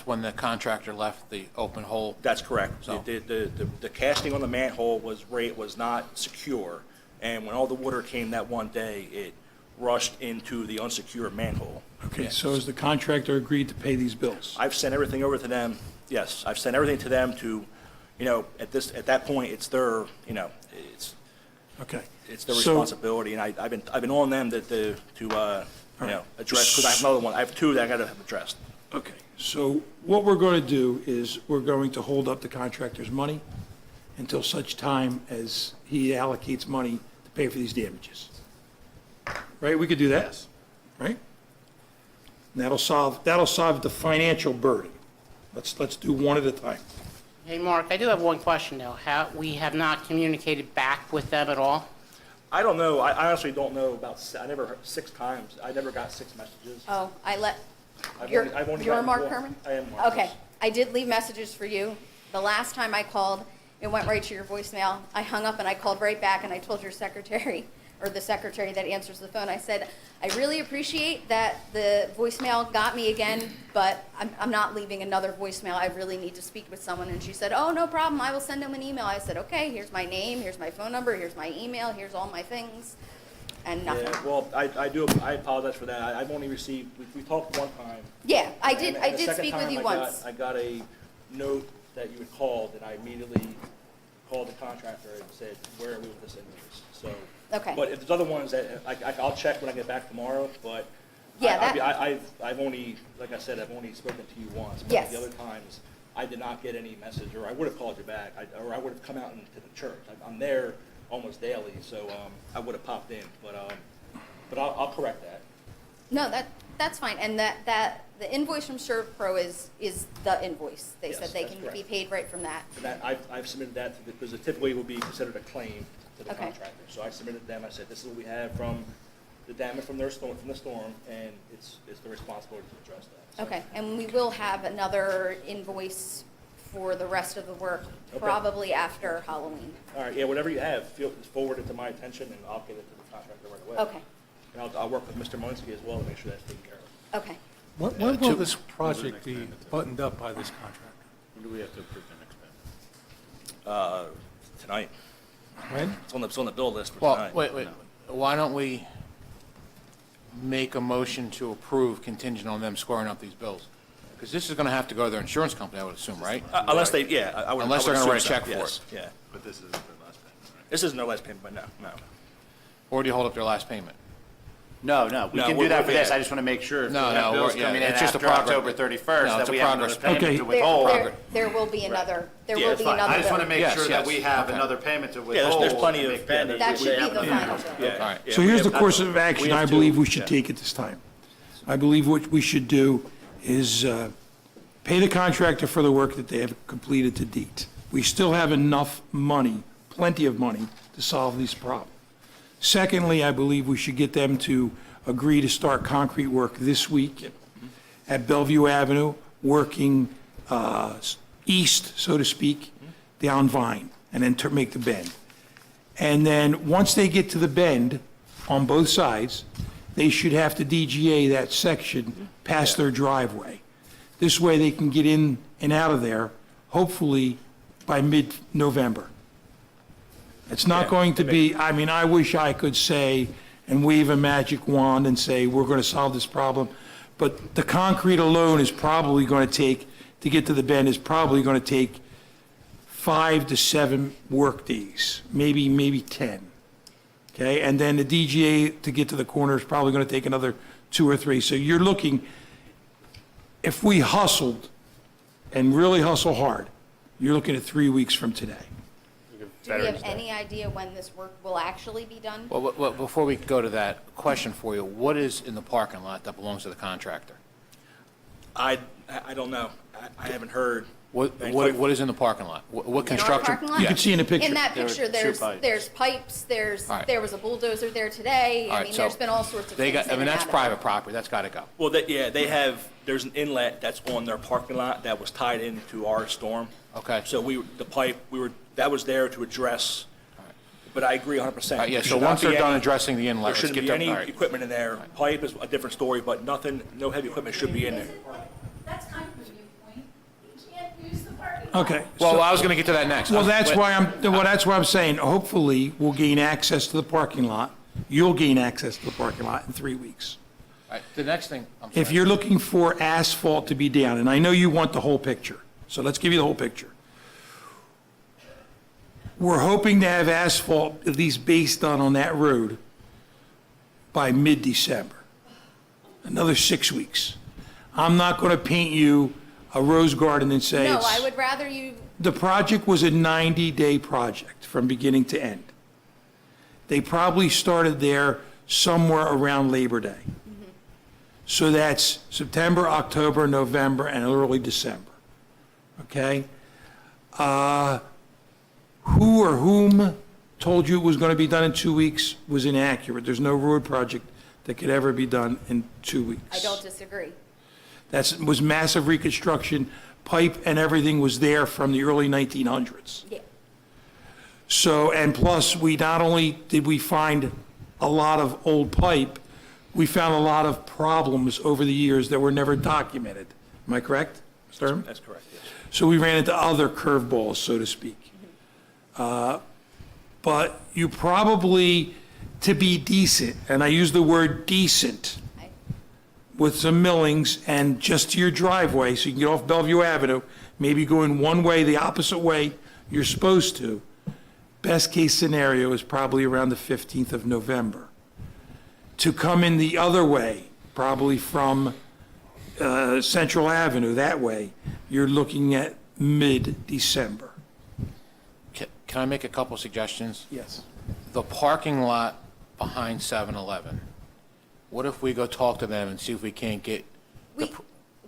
when the contractor left the open hole. That's correct. So- The casting on the manhole was not secure, and when all the water came that one day, it rushed into the unsecured manhole. Okay, so has the contractor agreed to pay these bills? I've sent everything over to them. Yes, I've sent everything to them to, at that point, it's their, it's Okay. it's their So- responsibility, and I've been on them to address, because I have another one. I have two that I got to have addressed. Okay, so what we're going to do is we're going to hold up the contractor's money until such time as he allocates money to pay for these damages. Right, we could do that? Yes. Right? And that'll solve the financial burden. Let's do one at a time. Hey, Mark, I do have one question, though. We have not communicated back with them at all? I don't know. I honestly don't know about. I never heard 6 times. I never got 6 messages. Oh, I've you're only gotten Mark one. Herman? I am Mark. Okay, I did leave messages for you. The last time I called, it went right to your voicemail. I hung up and I called right back and I told your secretary, or the secretary that answers the phone, I said, I really appreciate that the voicemail got me again, but I'm not leaving another voicemail. I really need to speak with someone. And she said, oh, no problem. I will send him an email. I said, okay, here's my name, here's my phone number, here's my email, here's all my things, and nothing. Yeah, well, I apologize for that. I've only received, we talked one time. Yeah, I did And the second speak with time you I once. I got a note that you had called, and I immediately called the contractor and said, where are we with this invoice? So, Okay. but if there's other ones that, I'll check when I get back tomorrow, but Yeah, I've only, like I said, I've only spoken to you once. But Yes. the other times, I did not get any message, or I would have called you back, or I would have come out into the church. I'm there almost daily, so I would have popped in, but I'll correct that. No, that's fine, and that the invoice from ServPro is the invoice. They Yes, said they that's can correct. be paid right from that. And that, I've submitted that to because it typically will be considered a claim to the Okay. contractor. So I submitted them, I said, this is what we have from the damage from the storm, and it's the responsibility to address that. So- Okay, and we will have another invoice for the rest of the work, Okay. probably after Halloween. All right, yeah, whatever you have, forward it to my attention, and I'll get it to the contractor right away. Okay, And I'll work with Mr. Malinsky as well to make sure that's taken care of. okay. When will this project be buttoned up by this contractor? When do we have to approve the next payment? Tonight. When? It's on the bill list for Well, tonight. wait, why don't we make a motion to approve contingent on them squaring up these bills? Because this is going to have to go to their insurance company, I would assume, right? Unless they, yeah, I would. Unless I would they're gonna assume write a check for yes, it. Yeah. But this isn't the last payment, right? This isn't their last payment, but no. Or do you hold up their last payment? No, we No, can we're- do that for we're- this. I just want to make sure if we No, have bills yeah, coming in it's just a after progress. October 31st, No, it's that a we have another progress payment Okay. to withhold. There will be another, there Yeah, will it's be fine. another I just want to bill. make Yes, sure that yes. we have Okay. another payment to Yeah, withhold. there's plenty and of make pending. That we should be have the another final payment. bill. Yeah. All right. Yeah, So we here's the have- course of we action have I two. believe we should Yeah. take at this time. I believe what we should do is pay the contractor for the work that they have completed to date. We still have enough money, plenty of money, to solve these problems. Secondly, I believe we should get them to agree to start concrete work this week at Bellevue Avenue, working east, so to speak, down Vine, and then make the bend. And then, once they get to the bend on both sides, they should have to DGA that section past their driveway. This way, they can get in and out of there, hopefully, by mid-November. It's not going to be, I mean, I wish I could say and wave a magic wand and say, we're going to solve this problem, but the concrete alone is probably going to take, to get to the bend, is probably going to take 5 to 7 work days, maybe 10. Okay, and then the DGA to get to the corner is probably going to take another 2 or 3. So you're looking, if we hustled and really hustle hard, you're looking at 3 weeks from today. Do we have any idea when this work will actually be done? Well, before we go to that, question for you. What is in the parking lot that belongs to the contractor? I don't know. I haven't heard. What is in the parking lot? What In our construction? parking lot? You can see in the picture. In that There were picture, 2 there's pipes. pipes, All right. there was a bulldozer there today. All I right, mean, so there's been all sorts of They things got, I in mean, and that's out of private it. property. That's got to go. Well, they have, there's an inlet that's on their parking lot that was tied into our storm. Okay. So that was there to address, but I agree 100%. All right, yeah, There so should not once they're be done any- addressing the inlet, There let's shouldn't get be them- any all right. equipment in there. Pipe is a different story, but no heavy equipment should be in there. That's kind of a viewpoint. You can't use the parking lot. Okay. Well, so- I was going to get to that next. Well, that's why I'm saying, hopefully, we'll gain access to the parking lot. You'll gain access to the parking lot in 3 weeks. All right, the next thing, I'm If sorry. you're looking for asphalt to be down, and I know you want the whole picture, so let's give you the whole picture. We're hoping to have asphalt, at least base done on that road, by mid-December. Another 6 weeks. I'm not going to paint you a rose garden and say No, it's... I would rather you, The project was a 90-day project from beginning to end. They probably started there somewhere around Labor Day. So that's September, October, November, and early December. Okay? Who or whom told you it was going to be done in 2 weeks was inaccurate. There's no road project that could ever be done in 2 weeks. I don't disagree. That was massive reconstruction. Pipe and everything was there from the early 1900s. Yeah. So, and plus, we not only did we find a lot of old pipe, we found a lot of problems over the years that were never documented. Am I correct, Mr. Herman? That's correct, yes. So we ran into other curveballs, so to speak. But you probably, to be decent, and I use the word decent, with some millings and just to your driveway, so you can get off Bellevue Avenue, maybe go in one way, the opposite way you're supposed to. Best case scenario is probably around the 15th of November. To come in the other way, probably from Central Avenue, that way, you're looking at mid-December. Can I make a couple suggestions? Yes. The parking lot behind 7-Eleven, what if we go talk to them and see if we can't get,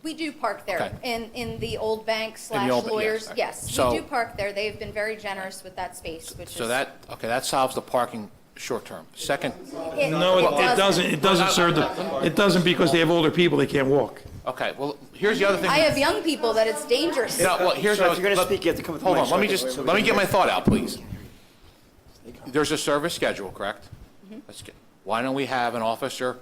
We do park there, Okay. in the old bank / In the old- lawyers, yes. yes. So- We do park there, they've been very generous with that space, which is. so that, okay, that solves the parking short term. Second, No, it doesn't, it doesn't serve the, it doesn't because they have older people, they can't walk. okay, well, here's the other thing. I have young people that it's dangerous. No, well, here's Sir, what. if you're gonna let- speak, you have to come with the Hold mic on, let me so just, we let me can get hear. my thought out, please. There's a service schedule, correct? Let's get, why don't we have an officer,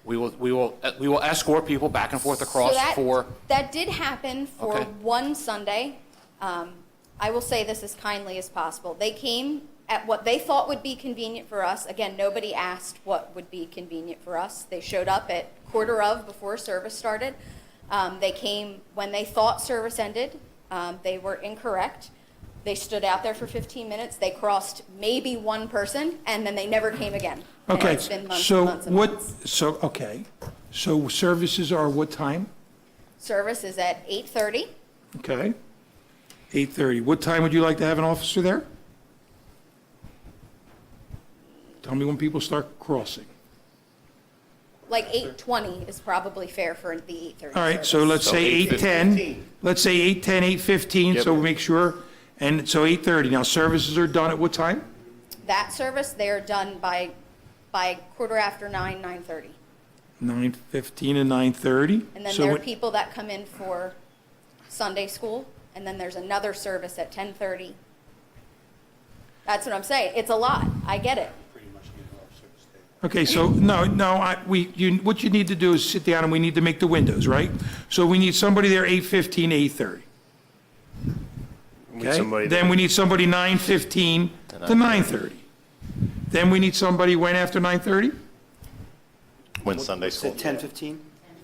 we will escort people back and forth across for, That did happen for Okay. one Sunday. I will say this as kindly as possible. They came at what they thought would be convenient for us. Again, nobody asked what would be convenient for us. They showed up at quarter of before service started. They came when they thought service ended. They were incorrect. They stood out there for 15 minutes. They crossed maybe one person, and then they never came again. And Okay, it's been months so and months and what, months. so, okay, so services are what time? Service is at 8:30. Okay, 8:30. What time would you like to have an officer there? Tell me when people start crossing. Like 8:20 is probably fair for the 8:30. All right, so service. let's say 8:10. Let's say 8:10, 8:15, so we make sure, and so 8:30. Now, services are done at what time? That service, they're done by quarter after 9, 9:30. 9:15 and 9:30. And then So there are what- people that come in for Sunday school, and then there's another service at 10:30. That's what I'm saying. It's a lot. I get it. Okay, so, no, what you need to do is sit down and we need to make the windows, right? So we need somebody there 8:15, 8:30. Okay? Then we need somebody 9:15 to 9:30. Then we need somebody when after 9:30? When Sunday school. 10:15?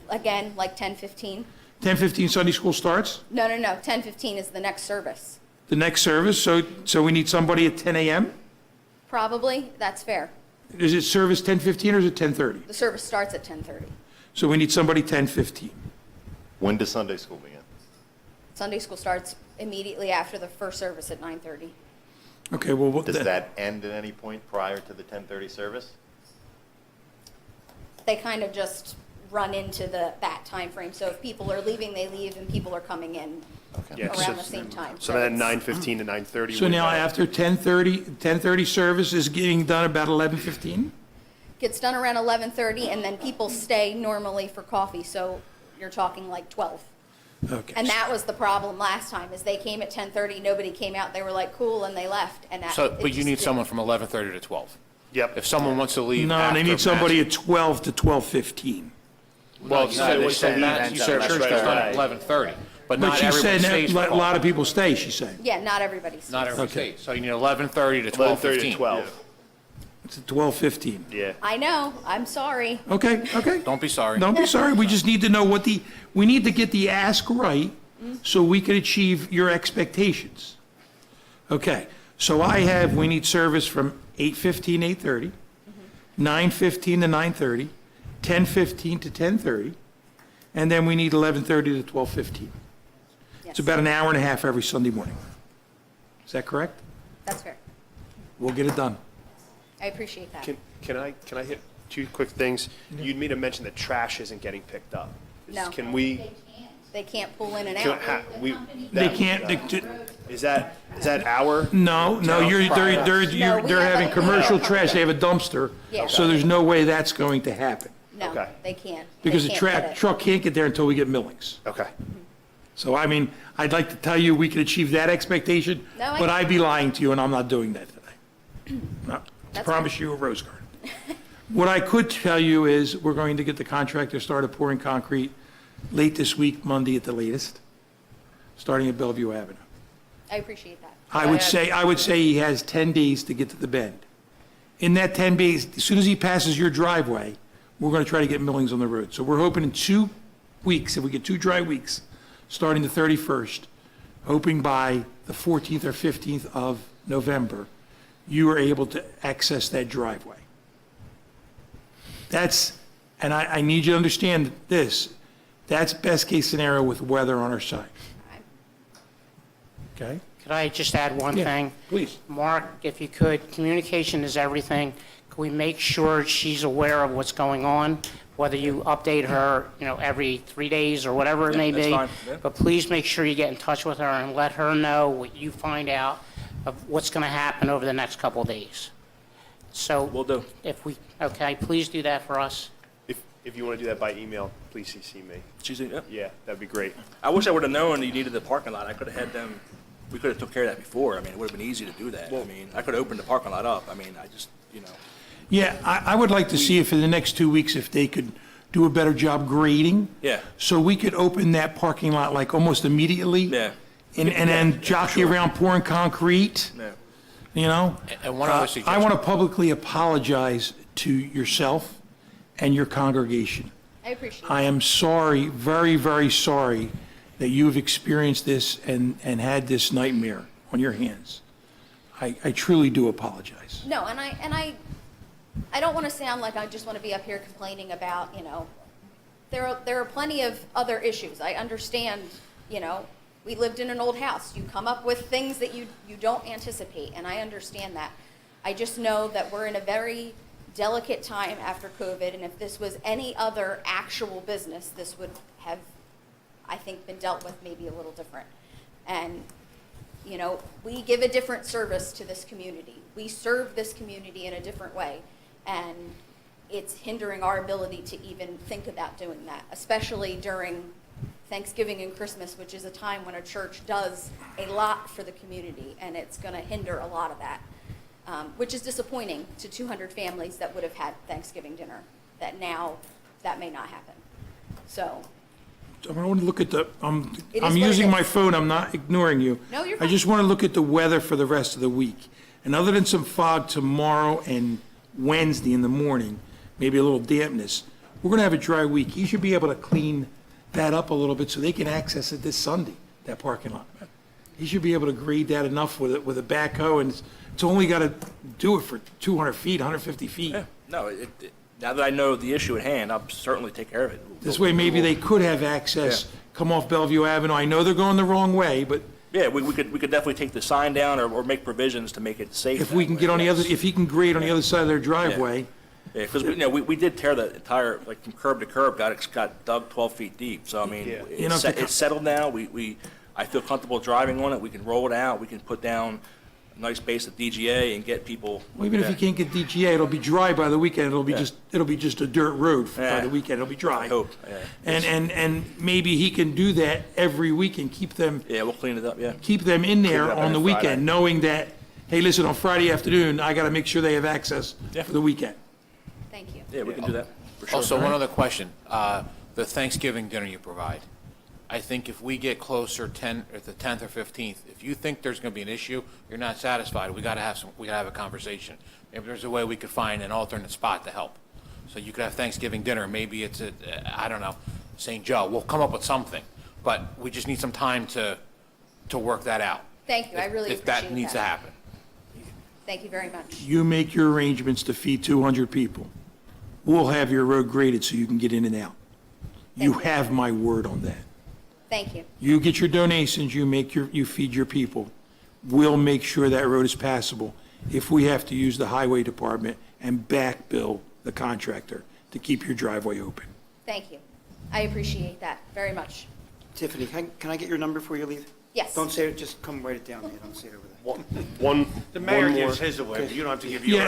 Again, like 10:15. 10:15 Sunday school starts? No, 10:15 is the next service. The next service, so we need somebody at 10 a.m.? Probably, that's fair. Is it service 10:15 or is it 10:30? The service starts at 10:30. So we need somebody 10:15. When does Sunday school begin? Sunday school starts immediately after the first service at 9:30. Okay, well, Does that end at any point prior to the 10:30 service? They kind of just run into that time frame. So if people are leaving, they leave, and people are coming in Yeah, around the same time. So then it's- 9:15 to 9:30. So now after 10:30 service is getting done about 11:15? Gets done around 11:30, and then people stay normally for coffee, so you're talking like 12. Okay. And that was the problem last time, is they came at 10:30, nobody came out, they were like, cool, and they left, and that. so, it but you just need didn't- someone from 11:30 to 12. Yep. If someone wants to leave No, after they need somebody Mass- at 12 to 12:15. Well, you said Mass, you said church gets done at 11:30, but But not she everyone said stays for a lot coffee. of people stay, she's saying. Yeah, not everybody's. Not everyone Okay. stays, so you need 11:30 to 11:30 12:15. to 12. It's at 12:15. Yeah. I know, I'm sorry. Okay. Don't be sorry. Don't be sorry, we just need to know we need to get the ask right so we can achieve your expectations. Okay, so we need service from 8:15, 8:30, 9:15 to 9:30, 10:15 to 10:30, and then we need 11:30 to 12:15. It's about an hour and a half every Sunday morning. Is that correct? That's fair. We'll get it done. I appreciate that. Can I hit two quick things? You made a mention that trash isn't getting picked up. No. Can we? They can't pull in and Can, out. They can't, Is that our? no, they're having commercial trash, they have a dumpster, Yeah. so there's no way that's going to happen. No, Okay. they can't. Because They the can't put it. truck can't get there until we get millings. Okay. So, I mean, I'd like to tell you we could achieve that expectation, No, I- but I'd be lying to you, and I'm not doing that today. No, I That's promise you a rose garden. What I could tell you is we're going to get the contractor started pouring concrete late this week, Monday at the latest, starting at Bellevue Avenue. I appreciate that. I would say he has 10 days to get to the bend. In that 10 days, as soon as he passes your driveway, we're going to try to get millings on the road. So we're hoping in 2 weeks, if we get 2 dry weeks, starting the 31st, hoping by the 14th or 15th of November, you are able to access that driveway. And I need you to understand this, that's best case scenario with weather on our side. Okay? Could I just add one Yeah, thing? please. Mark, if you could, communication is everything. Can we make sure she's aware of what's going on? Whether you update her, every 3 days or whatever it may that's be. fine, yeah. But please make sure you get in touch with her and let her know what you find out of what's going to happen over the next couple of days. So. Will do. Okay, please do that for us. If you want to do that by email, please CC me. Yep. Yeah, that'd be great. I wish I would have known you needed the parking lot. I could have had them, we could have took care of that before. I mean, it would have been easy to do that. I mean, I could have opened the parking lot up. I mean, I just, Yeah, I would like to see if in the next 2 weeks, if they could do a better job grading. Yeah. So we could open that parking lot like almost immediately. Yeah. And then jockey around pouring concrete, Yeah. And one other I suggestion. want to publicly apologize to yourself and your congregation. I appreciate I it. am sorry, very, very sorry that you have experienced this and had this nightmare on your hands. I truly do apologize. No, and I don't want to sound like I just want to be up here complaining about, there are plenty of other issues. I understand, we lived in an old house. You come up with things that you don't anticipate, and I understand that. I just know that we're in a very delicate time after COVID, and if this was any other actual business, this would have, I think, been dealt with maybe a little different. And, we give a different service to this community. We serve this community in a different way, and it's hindering our ability to even think about doing that, especially during Thanksgiving and Christmas, which is a time when a church does a lot for the community, and it's going to hinder a lot of that, which is disappointing to 200 families that would have had Thanksgiving dinner, that now that may not happen. So. I want to look at It I'm is what using it my is. phone, I'm not ignoring you. No, you're I fine. just want to look at the weather for the rest of the week. And other than some fog tomorrow and Wednesday in the morning, maybe a little dampness, we're going to have a dry week. You should be able to clean that up a little bit so they can access it this Sunday, that parking lot. You should be able to grade that enough with a backhoe, and it's only got to do it for 200 feet, 150 feet. Yeah. No, now that I know the issue at hand, I'll certainly take care of it. This way, maybe they could have access, come off Bellevue Avenue. I know they're going the wrong way, but Yeah, we could definitely take the sign down or make provisions to make it safe. if we can get on the other, if he can grade on the other side of their driveway, Yeah, because we did tear the entire, like from curb to curb, got dug 12 feet deep. So I mean, You know, it's settled now. I feel comfortable driving on it. We can roll it out. We can put down a nice base of DGA and get people. well, even if you can't get DGA, it'll be dry by the weekend. It'll be just a dirt road by Yeah. the weekend. It'll be dry. I hope. Yeah. And maybe he can do that every week and keep them Yeah, we'll clean it up. Yeah. in there Clean it up on the every weekend, Friday. knowing that, hey, listen, on Friday afternoon, I got to make sure they have access Yeah. for the weekend. Thank you. Yeah, we can do that for sure. Also, one other question. The Thanksgiving dinner you provide, I think if we get closer the 10th or 15th, if you think there's going to be an issue, you're not satisfied, we got to have a conversation. Maybe there's a way we could find an alternate spot to help. So you could have Thanksgiving dinner, maybe it's at, I don't know, St. Joe. We'll come up with something, but we just need some time to work that out. Thank you. I really If appreciate that needs to happen. Thank you very much. You make your arrangements to feed 200 people. We'll have your road graded so you can get in and out. You have my word on that. Thank you. You get your donations, you feed your people. We'll make sure that road is passable if we have to use the highway department and back bill the contractor to keep your driveway open. Thank you. I appreciate that very much. Tiffany, can I get your number before you leave? Yes. Don't say it, just come write it down. You don't say it over there. The mayor gives his away, but you don't have to give yours.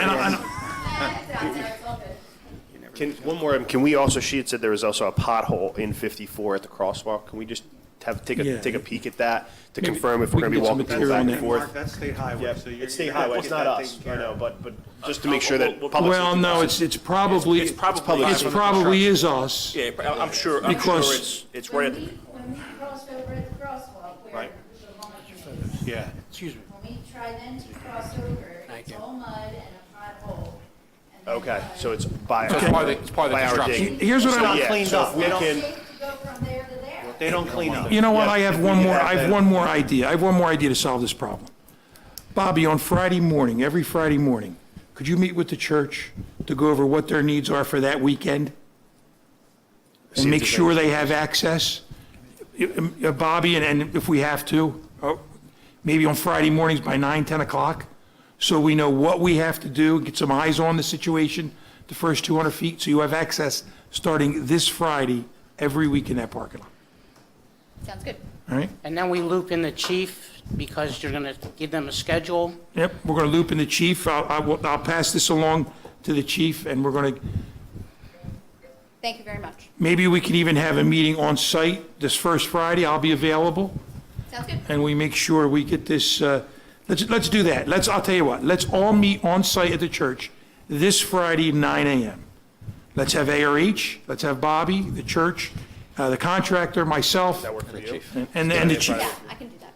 One more, can we also, she had said there was also a pothole in 54 at the crosswalk. Can we just take Yeah. a peek at that to Maybe confirm if we we're can going to be get some walking people material back on and that. forth. Mark, that's state highway, Yeah, so it's state highway. It's not us. I know, but just to make sure that public Well, safety- no, it's probably, It's probably public us it from the probably is construction. us. Yeah, I'm sure Because- it's right at the, When we crossed over at the crosswalk where Right. the line is, Yeah, excuse me. when we tried then to cross over, Thank it's you. all mud and a pothole. and then Okay, mud. so it's by So it's part of the- it's part of the by our construction. dig. Here's what So, I want. yeah, cleaned so up. if we They don't- can- Safe to go from there to there. They don't clean up. You know what, Yeah, I have if one we more, have I have that- one more idea. I have one more idea to solve this problem. Bobby, on Friday morning, every Friday morning, could you meet with the church to go over what their needs are for that weekend? See And if make there's sure any they have access? Bobby, and if we have to, maybe on Friday mornings by 9, 10 o'clock, so we know what we have to do, get some eyes on the situation, the first 200 feet, so you have access starting this Friday, every week in that parking lot. Sounds good. All right? And then we loop in the chief because you're going to give them a schedule. Yep, we're going to loop in the chief. I'll pass this along to the chief, and we're going to, Thank you very much. maybe we can even have a meeting on site this first Friday. I'll be available, Sounds good. and we make sure we get this, let's do that. I'll tell you what, let's all meet on site at the church this Friday, 9 a.m. Let's have ARH, let's have Bobby, the church, the contractor, myself, That work for you? and the chief. Yeah, I can do that.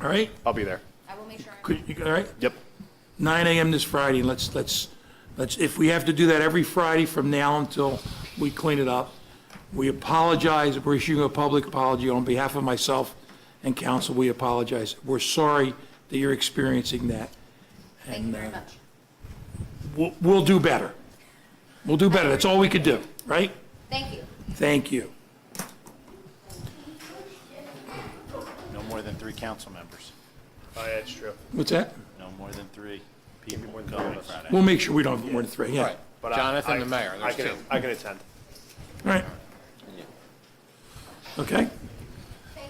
All right? I'll be there. I will make sure. All right? Yep. 9 a.m. this Friday, and let's, if we have to do that every Friday from now until we clean it up, we apologize, we're issuing a public apology on behalf of myself and council, we apologize. We're sorry that you're experiencing that. Thank you very much. We'll do better. We'll do better, that's all we could do, right? Thank you. Thank you. No more than 3 council members. Oh, yeah, it's true. What's that? No more than 3 people coming Friday. We'll make sure we don't have more than 3, yeah. Right. But Jonathan, the mayor, I there's can, 2. I can attend. All right. Okay?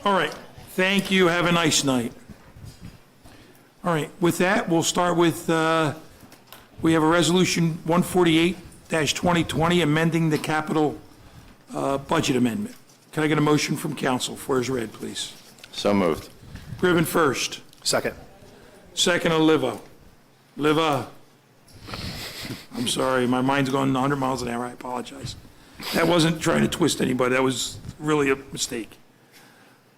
All right. Thank you. Have a nice night. All right. With that, we'll start with, we have a resolution 148-2020 amending the capital budget amendment. Can I get a motion from council? Where's read, please? So moved. Gribbon first. Second. Second, Oliva. Oliva. I'm sorry. My mind's going 100 miles an hour. I apologize. That wasn't trying to twist anybody. That was really a mistake.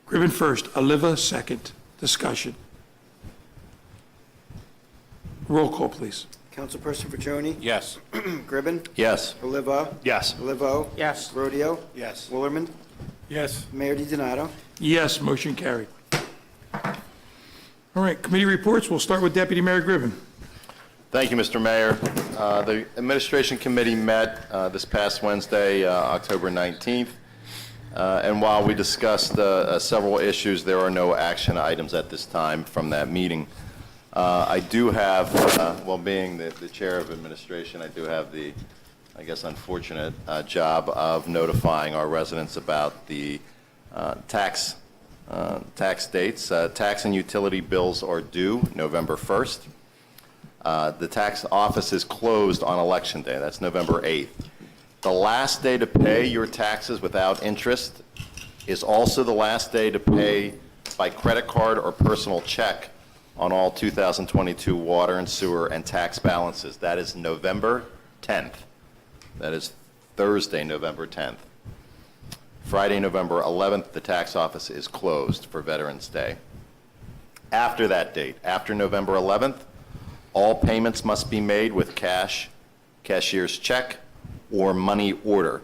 Gribbon first, Oliva second. Discussion. Roll call, please. Councilperson Fagioni? Yes. Gribbon? Yes. Oliva? Yes. Olivo? Yes. Rodeo? Yes. Willerman? Yes. Mayor DiDonato? Yes, motion carried. All right, committee reports. We'll start with Deputy Mayor Gribbon. Thank you, Mr. Mayor. The Administration Committee met this past Wednesday, October 19th, and while we discussed several issues, there are no action items at this time from that meeting. I do have, well, being the chair of administration, I do have the, I guess, unfortunate job of notifying our residents about the tax dates. Tax and utility bills are due November 1st. The tax office is closed on Election Day. That's November 8th. The last day to pay your taxes without interest is also the last day to pay by credit card or personal check on all 2022 water and sewer and tax balances. That is November 10th. That is Thursday, November 10th. Friday, November 11th, the tax office is closed for Veterans Day. After that date, after November 11th, all payments must be made with cash, cashier's check, or money order,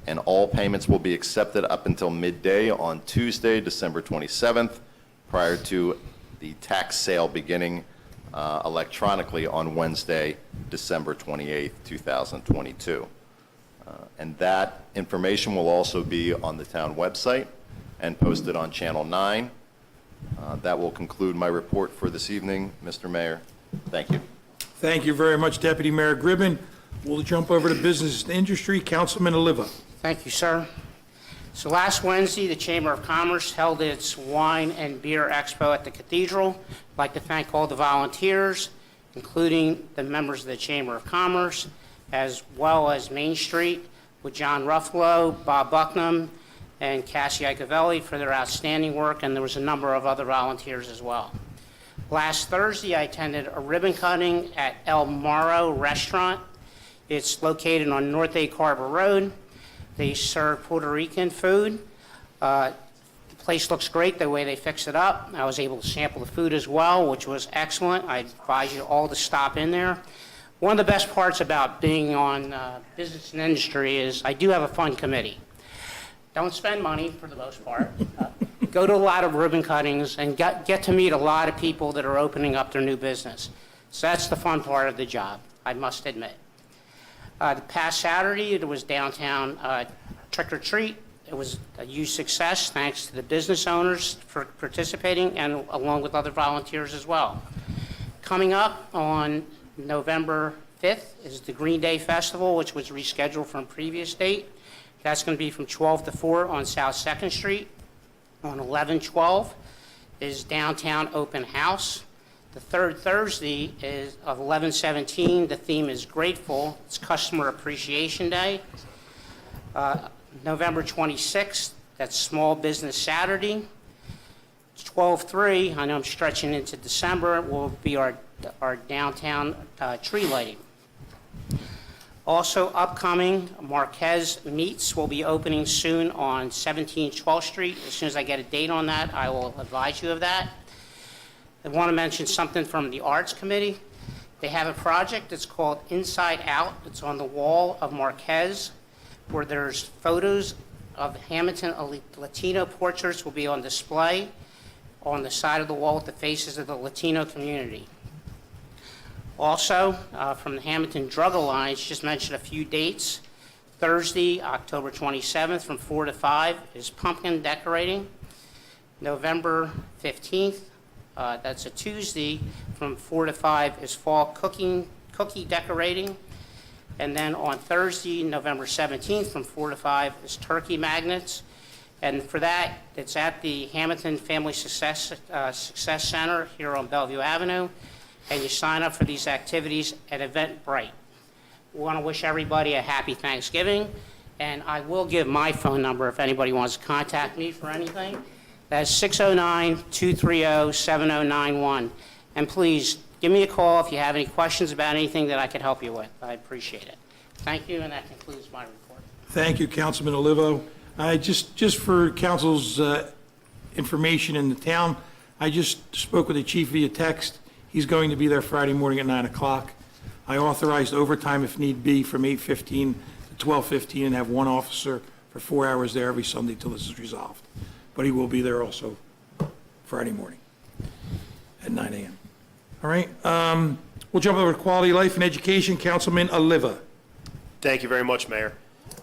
and all payments will be accepted up until midday on Tuesday, December 27th, prior to the tax sale beginning electronically on Wednesday, December 28th, 2022. And that information will also be on the town website and posted on Channel 9. That will conclude my report for this evening, Mr. Mayor. Thank you. Thank you very much, Deputy Mayor Gribbon. We'll jump over to business and industry. Councilman Oliva. Thank you, sir. So last Wednesday, the Chamber of Commerce held its Wine and Beer Expo at the Cathedral. I'd like to thank all the volunteers, including the members of the Chamber of Commerce, as well as Main Street with John Ruffalo, Bob Bucknam, and Cassie Icovelli for their outstanding work, and there was a number of other volunteers as well. Last Thursday, I attended a ribbon cutting at El Morro Restaurant. It's located on North Egg Harbor Road. They serve Puerto Rican food. The place looks great the way they fix it up. I was able to sample the food as well, which was excellent. I advise you all to stop in there. One of the best parts about being on Business and Industry is I do have a fun committee. Don't spend money for the most part. Go to a lot of ribbon cuttings and get to meet a lot of people that are opening up their new business. So that's the fun part of the job, I must admit. The past Saturday, it was downtown trick or treat. It was a huge success thanks to the business owners for participating and along with other volunteers as well. Coming up on November 5th is the Green Day Festival, which was rescheduled from a previous date. That's going to be from 12 to 4 on South 2nd Street. On 11/12 is Downtown Open House. The third Thursday is of 11/17. The theme is Grateful. It's Customer Appreciation Day. November 26th, that's Small Business Saturday. 12/3, I know I'm stretching into December, will be our downtown tree lighting. Also upcoming, Marquez Meats will be opening soon on 17 12th Street. As soon as I get a date on that, I will advise you of that. I want to mention something from the Arts Committee. They have a project that's called Inside Out. It's on the wall of Marquez, where there's photos of Hammonton Latino portraits will be on display on the side of the wall with the faces of the Latino community. Also, from the Hammonton Drug Alliance, just mentioned a few dates. Thursday, October 27th from 4 to 5 is pumpkin decorating. November 15th, that's a Tuesday, from 4 to 5 is fall cookie decorating. And then on Thursday, November 17th, from 4 to 5 is turkey magnets. And for that, it's at the Hammonton Family Success Center here on Bellevue Avenue. And you sign up for these activities at Eventbrite. We want to wish everybody a happy Thanksgiving, and I will give my phone number if anybody wants to contact me for anything. That's 609-230-7091. And please, give me a call if you have any questions about anything that I could help you with. I appreciate it. Thank you, and that concludes my report. Thank you, Councilman Olivo. Just for council's information in the town, I just spoke with the chief via text. He's going to be there Friday morning at 9 o'clock. I authorized overtime if need be from 8:15 to 12:15 and have one officer for 4 hours there every Sunday till this is resolved. But he will be there also Friday morning at 9 a.m. All right, we'll jump over to Quality Life and Education. Councilman Oliva. Thank you very much, Mayor.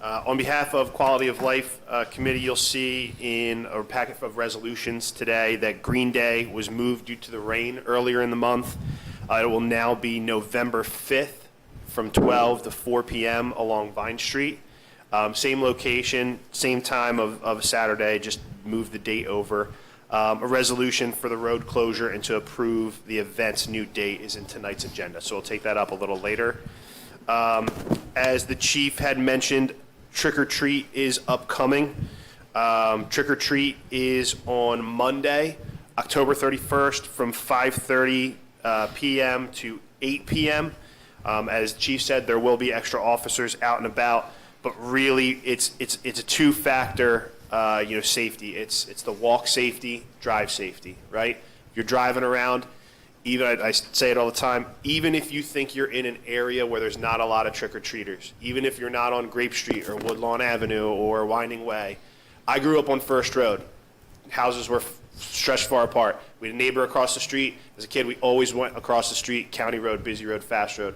On behalf of Quality of Life Committee, you'll see in a packet of resolutions today that Green Day was moved due to the rain earlier in the month. It will now be November 5th from 12 to 4 p.m. along Vine Street. Same location, same time of Saturday, just move the date over. A resolution for the road closure and to approve the event's new date is in tonight's agenda, so we'll take that up a little later. As the chief had mentioned, Trick or Treat is upcoming. Trick or Treat is on Monday, October 31st from 5:30 p.m. to 8 p.m. As the chief said, there will be extra officers out and about, but really it's a two-factor safety. It's the walk safety, drive safety, right? You're driving around. Even I say it all the time, even if you think you're in an area where there's not a lot of trick-or-treaters, even if you're not on Grape Street or Woodlawn Avenue or Winding Way. I grew up on First Road. Houses were stretched far apart. We had a neighbor across the street. As a kid, we always went across the street, County Road, busy road, fast road.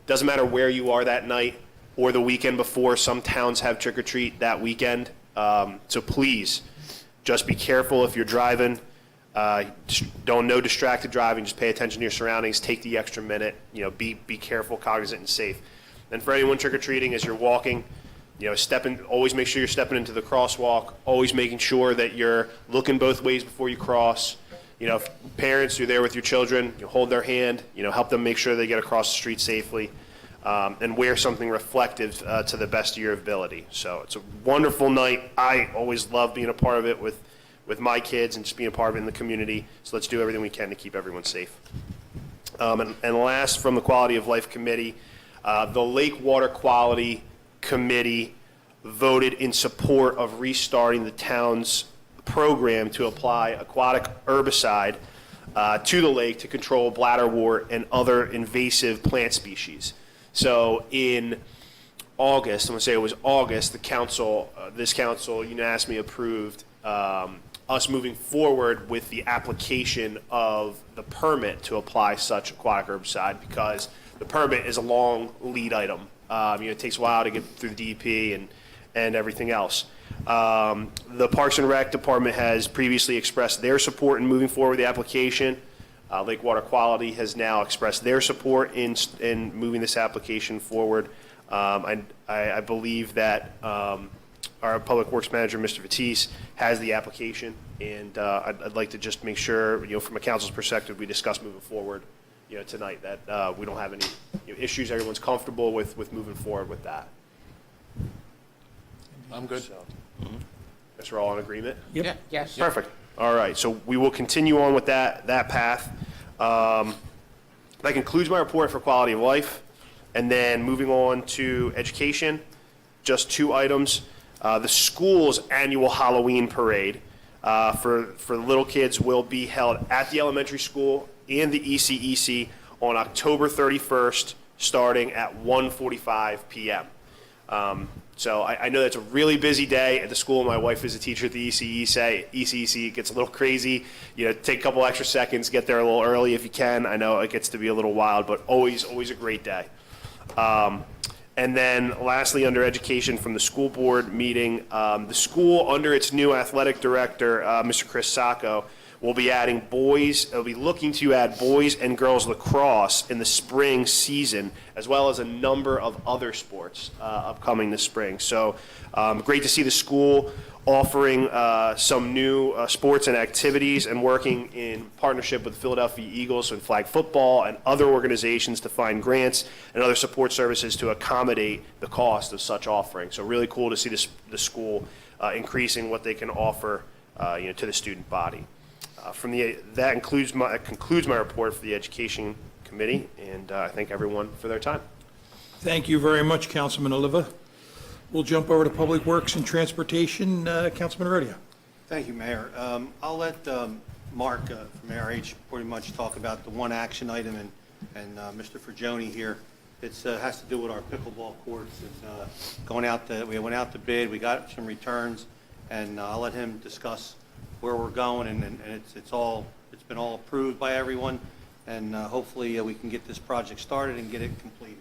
Doesn't matter where you are that night or the weekend before. Some towns have trick-or-treat that weekend. So please, just be careful if you're driving. No distracted driving. Just pay attention to your surroundings. Take the extra minute. Be careful, cognizant, and safe. And for anyone trick or treating, as you're walking, always make sure you're stepping into the crosswalk. Always making sure that you're looking both ways before you cross. If parents, you're there with your children, hold their hand. Help them make sure they get across the street safely. and wear something reflective to the best of your ability. So it's a wonderful night. I always love being a part of it with my kids and just being a part of it in the community. So let's do everything we can to keep everyone safe. And last, from the Quality of Life Committee, the Lake Water Quality Committee voted in support of restarting the town's program to apply aquatic herbicide to the lake to control bladderwort and other invasive plant species. So in August, I'm going to say it was August, the council, this council unanimously approved us moving forward with the application of the permit to apply such aquatic herbicide, because the permit is a long lead item. It takes a while to get through the DEP and everything else. The Parks and Rec Department has previously expressed their support in moving forward with the application. Lake Water Quality has now expressed their support in moving this application forward. I believe that our Public Works Manager, Mr. Batiste, has the application, and I'd like to just make sure, from a council's perspective, we discuss moving forward, tonight, that we don't have any issues. Everyone's comfortable with moving forward with that. I'm good. So, guess we're all in agreement? Yep. Yeah, yes. Perfect. All right, so we will continue on with that path. That concludes my report for quality of life. And then moving on to education, just 2 items. The school's annual Halloween parade for the little kids will be held at the elementary school and the ECEC on October 31st, starting at 1:45 p.m. So I know that's a really busy day at the school. My wife is a teacher at the ECEC. It gets a little crazy. Take a couple extra seconds, get there a little early if you can. I know it gets to be a little wild, but always a great day. And then lastly, under education from the school board meeting, the school, under its new athletic director, Mr. Chris Sacco, will be looking to add boys and girls lacrosse in the spring season, as well as a number of other sports upcoming this spring. So great to see the school offering some new sports and activities and working in partnership with the Philadelphia Eagles and flag football and other organizations to find grants and other support services to accommodate the cost of such offerings. So really cool to see the school increasing what they can offer to the student body. That concludes my report for the Education Committee, and I thank everyone for their time. Thank you very much, Councilman Oliva. We'll jump over to Public Works and Transportation. Councilman Heredia. Thank you, Mayor. I'll let Mark from ARH pretty much talk about the one action item, and Mr. Forgione here. It has to do with our pickleball courts. It's we went out to bid, we got some returns, and I'll let him discuss where we're going, and it's been all approved by everyone, and hopefully we can get this project started and get it completed.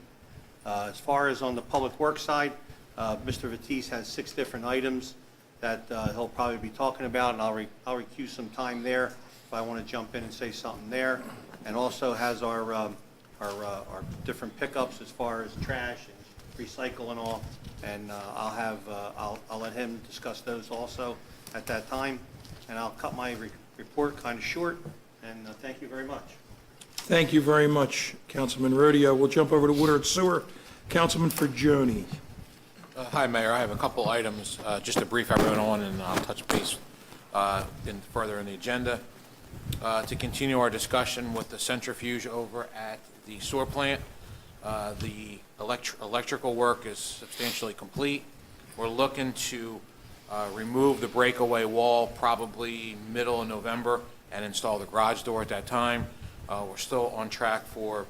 As far as on the Public Works side, Mr. Batiste has 6 different items that he'll probably be talking about, and I'll recuse some time there if I want to jump in and say something there, and also has our different pickups as far as trash and recycle and all, and I'll let him discuss those also at that time. And I'll cut my report kind of short, and thank you very much. Thank you very much, Councilman Heredia. We'll jump over to Water and Sewer. Councilman Forgione. Hi, Mayor. I have a couple items just to brief everyone on, and I'll touch base further in the agenda. To continue our discussion with the centrifuge over at the sewer plant, the electrical work is substantially complete. We're looking to remove the breakaway wall probably middle of November and install the garage door at that time. We're still on track for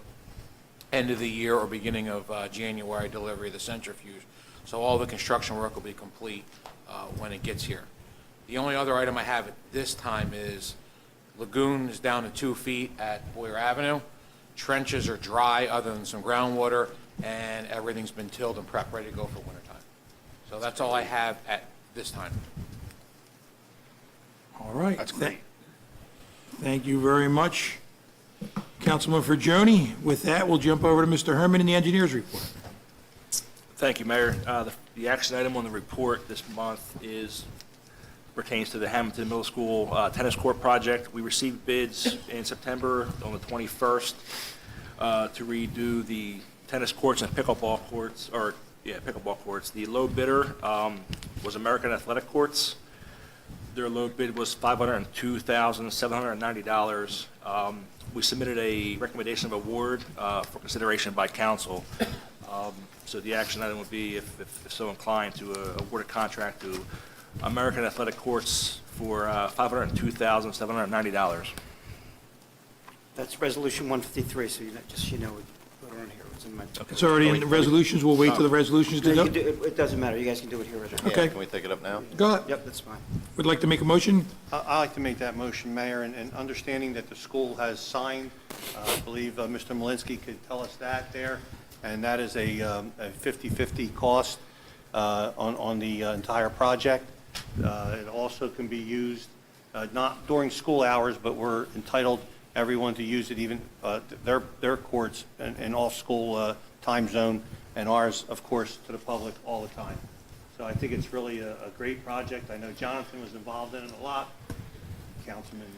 end of the year or beginning of January delivery of the centrifuge. So all the construction work will be complete when it gets here. The only other item I have at this time is lagoon is down to 2 feet at Boyer Avenue. Trenches are dry other than some groundwater, and everything's been tilled and prepped, ready to go for wintertime. So that's all I have at this time. All right. That's great. Thank you very much, Councilman Forgione. With that, we'll jump over to Mr. Herman in the engineer's report. Thank you, Mayor. The action item on the report this month pertains to the Hammonton Middle School tennis court project. We received bids in September on the 21st. to redo the tennis courts and pickleball courts, pickleball courts. The low bidder was American Athletic Courts. Their low bid was $502,790. We submitted a recommendation of award for consideration by council. So the action item would be, if so inclined, to award a contract to American Athletic Courts for $502,790. That's Resolution 153, so just so you know, we put it on here. It's in my... It's already in the resolutions. We'll wait till the resolutions to No, go. you can do it doesn't matter. You guys can do it here. Right now. Okay. Can we take it up now? Go ahead. Yep, that's fine. Would like to make a motion? I'd like to make that motion, Mayor, and understanding that the school has signed, I believe Mr. Malinsky could tell us that there, and that is a 50/50 cost on the entire project. It also can be used not during school hours, but we're entitled everyone to use it, even their courts in off-school time zone, and ours, of course, to the public all the time. So I think it's really a great project. I know Jonathan was involved in it a lot, Councilman,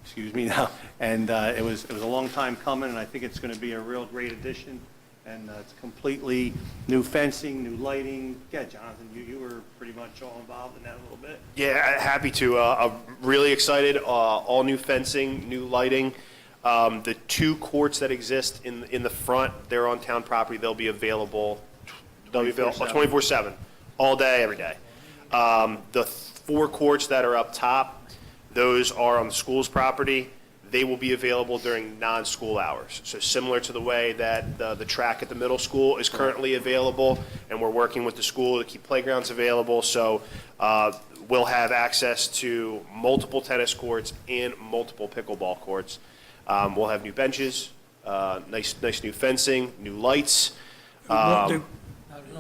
excuse me now, and it was a long time coming, and I think it's going to be a real great addition. And it's completely new fencing, new lighting. Yeah, Jonathan, you were pretty much all involved in that a little bit. Yeah, happy to. I'm really excited. All new fencing, new lighting. The 2 courts that exist in the front, they're on town property. They'll be available 24/7, all day, every day. The 4 courts that are up top, those are on the school's property. They will be available during non-school hours. So similar to the way that the track at the middle school is currently available, and we're working with the school to keep playgrounds available. So we'll have access to multiple tennis courts and multiple pickleball courts. We'll have new benches, nice new fencing, new lights.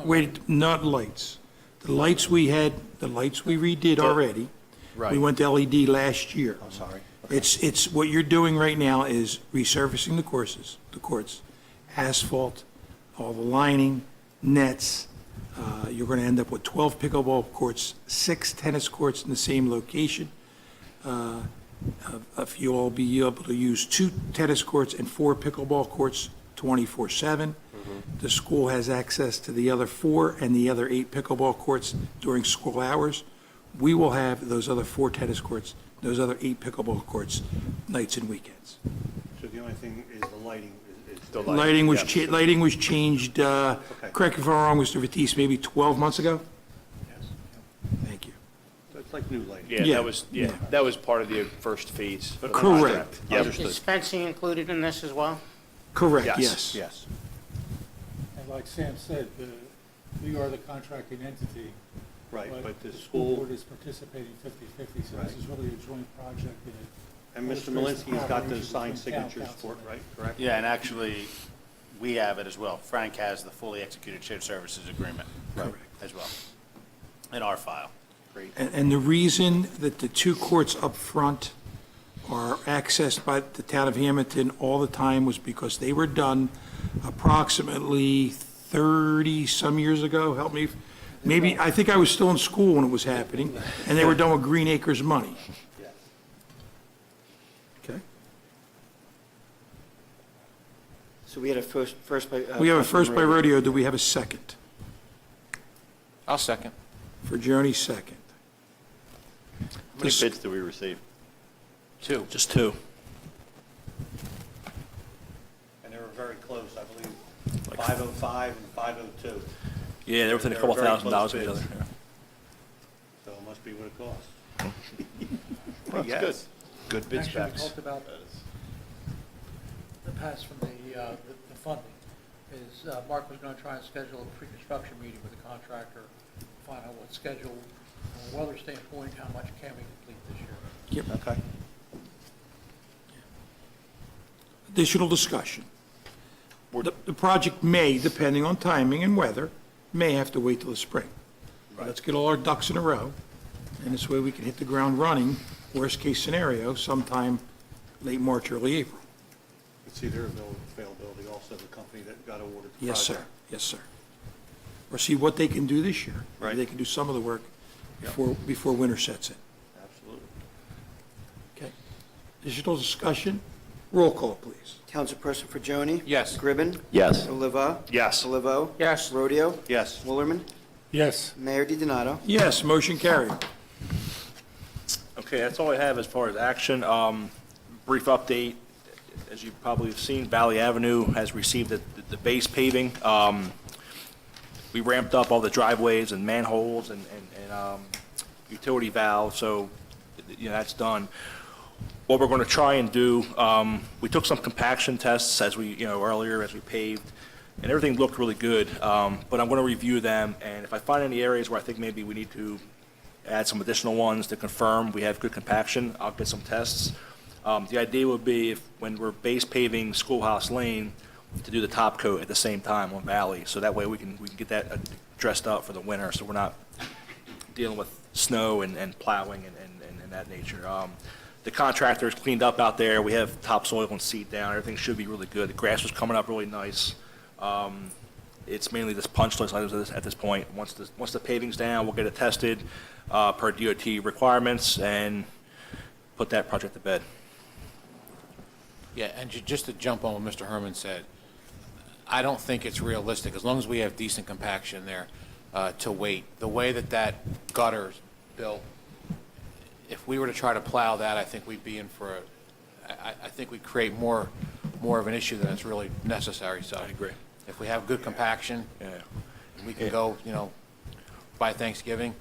Wait, not lights. The lights we redid already. Right. We went to LED last year. I'm sorry. It's what you're doing right now is resurfacing the courts, asphalt, all the lining, nets. You're going to end up with 12 pickleball courts, 6 tennis courts in the same location. If you all be able to use 2 tennis courts and 4 pickleball courts 24/7. The school has access to the other 4 and the other 8 pickleball courts during school hours. We will have those other 4 tennis courts, those other 8 pickleball courts, nights and weekends. So the only thing is the lighting is The Lighting was, yeah. lighting was changed, correct me if I'm wrong, Mr. Batiste, maybe 12 months ago? Yes. Thank you. So it's like new lighting. Yeah. That was part of the first phase. of the Correct. project. Yep. Is fencing included in this as well? Correct, Yes. yes. Yes. And like Sam said, we are the contracting entity. Right, but the school school, board is participating 50/50, so this is really a joint project. and Mr. Malinsky's got those signed signatures for it, right? Correct? Yeah, and actually, we have it as well. Frank has the fully executed shared services agreement as well in our file. Great. And the reason that the 2 courts up front are accessed by the Town of Hammonton all the time was because they were done approximately 30-some years ago, help me, maybe, I think I was still in school when it was happening, and they were done with Green Acres money. Okay? So we had a first by... We have a first by rodeo, do we have a second? I'll second. For Joni, second. How many bids do we receive? 2. Just 2. And they were very close, I believe, 505 and 502. Yeah, they were within a couple very $1,000 close of each other. bids. Yeah. So it must be what it costs. Well, that's good. Good bid Actually, we specs. talked about the pass from the funding. Mark was going to try and schedule a pre-construction meeting with the contractor, find out what schedule, from a weather standpoint, how much can we complete this year. Yep. Okay. Additional discussion. The project may, depending on timing and weather, may have to wait till the spring. Let's get all our ducks in a row, and this way we can hit the ground running, worst-case scenario, sometime late March, early April. Let's see their availability, also the company that got awarded the Yes, sir. project. Yes, sir. Or see what they can do this year. Maybe Right. they can do some of the work before winter sets in. Absolutely. Okay. Additional discussion? Roll call, please. Councilperson Fagioni? Yes. Gribben? Yes. Oliva? Yes. Olivo? Yes. Rodeo? Yes. Woolerman? Yes. Mayor DiDonato? Yes, motion carried. Okay, that's all I have as far as action. Brief update, as you probably have seen, Valley Avenue has received the base paving. We ramped up all the driveways and manholes and utility valves, so that's done. What we're going to try and do, we took some compaction tests as we, earlier as we paved, and everything looked really good. But I'm going to review them, and if I find any areas where I think maybe we need to add some additional ones to confirm we have good compaction, I'll get some tests. The idea would be if, when we're base paving Schoolhouse Lane, to do the top coat at the same time on Valley, so that way we can get that dressed up for the winter, so we're not dealing with snow and plowing and that nature. The contractor's cleaned up out there. We have topsoil and seed down. Everything should be really good. The grass was coming up really nice. It's mainly this punch list items at this point. Once the paving's down, we'll get it tested per DOT requirements and put that project to bed. Yeah, and just to jump on what Mr. Herman said, I don't think it's realistic, as long as we have decent compaction there, to wait. The way that gutter's built, if we were to try to plow that, I think we'd be in for I think we'd create more of an issue than it's really necessary. So I agree. If we have good compaction, we can go, by Thanksgiving.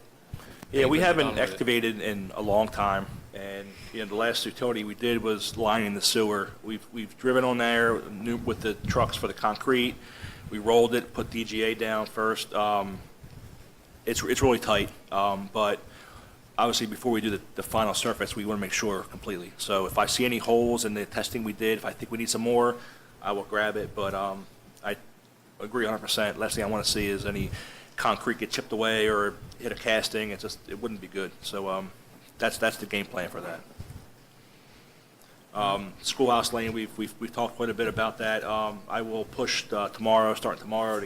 Yeah, we haven't excavated in a long time, and the last utility we did was lining the sewer. We've driven on there with the trucks for the concrete. We rolled it, put DGA down first. It's really tight, but obviously before we do the final surface, we want to make sure completely. So if I see any holes in the testing we did, if I think we need some more, I will grab it. But I agree 100%. Last thing I want to see is any concrete get chipped away or hit a casting. It wouldn't be good. So that's the game plan for that. Schoolhouse Lane, we've talked quite a bit about that. I will push starting tomorrow, to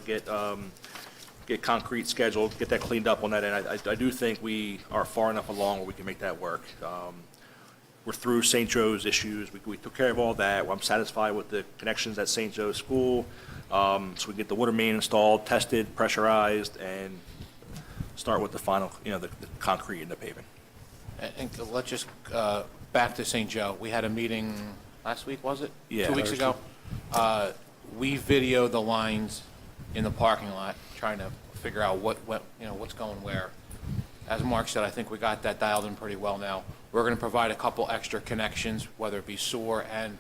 get concrete scheduled, get that cleaned up on that end. I do think we are far enough along where we can make that work. We're through St. Joe's issues. We took care of all that. I'm satisfied with the connections at St. Joe's School. So we get the water main installed, tested, pressurized, and start with the final, the concrete and the paving. And let's just, back to St. Joe. We had a meeting last week, was it? Yeah. 2 weeks ago. We videoed the lines in the parking lot, trying to figure out what's going where. As Mark said, I think we got that dialed in pretty well now. We're going to provide a couple extra connections, whether it be sewer and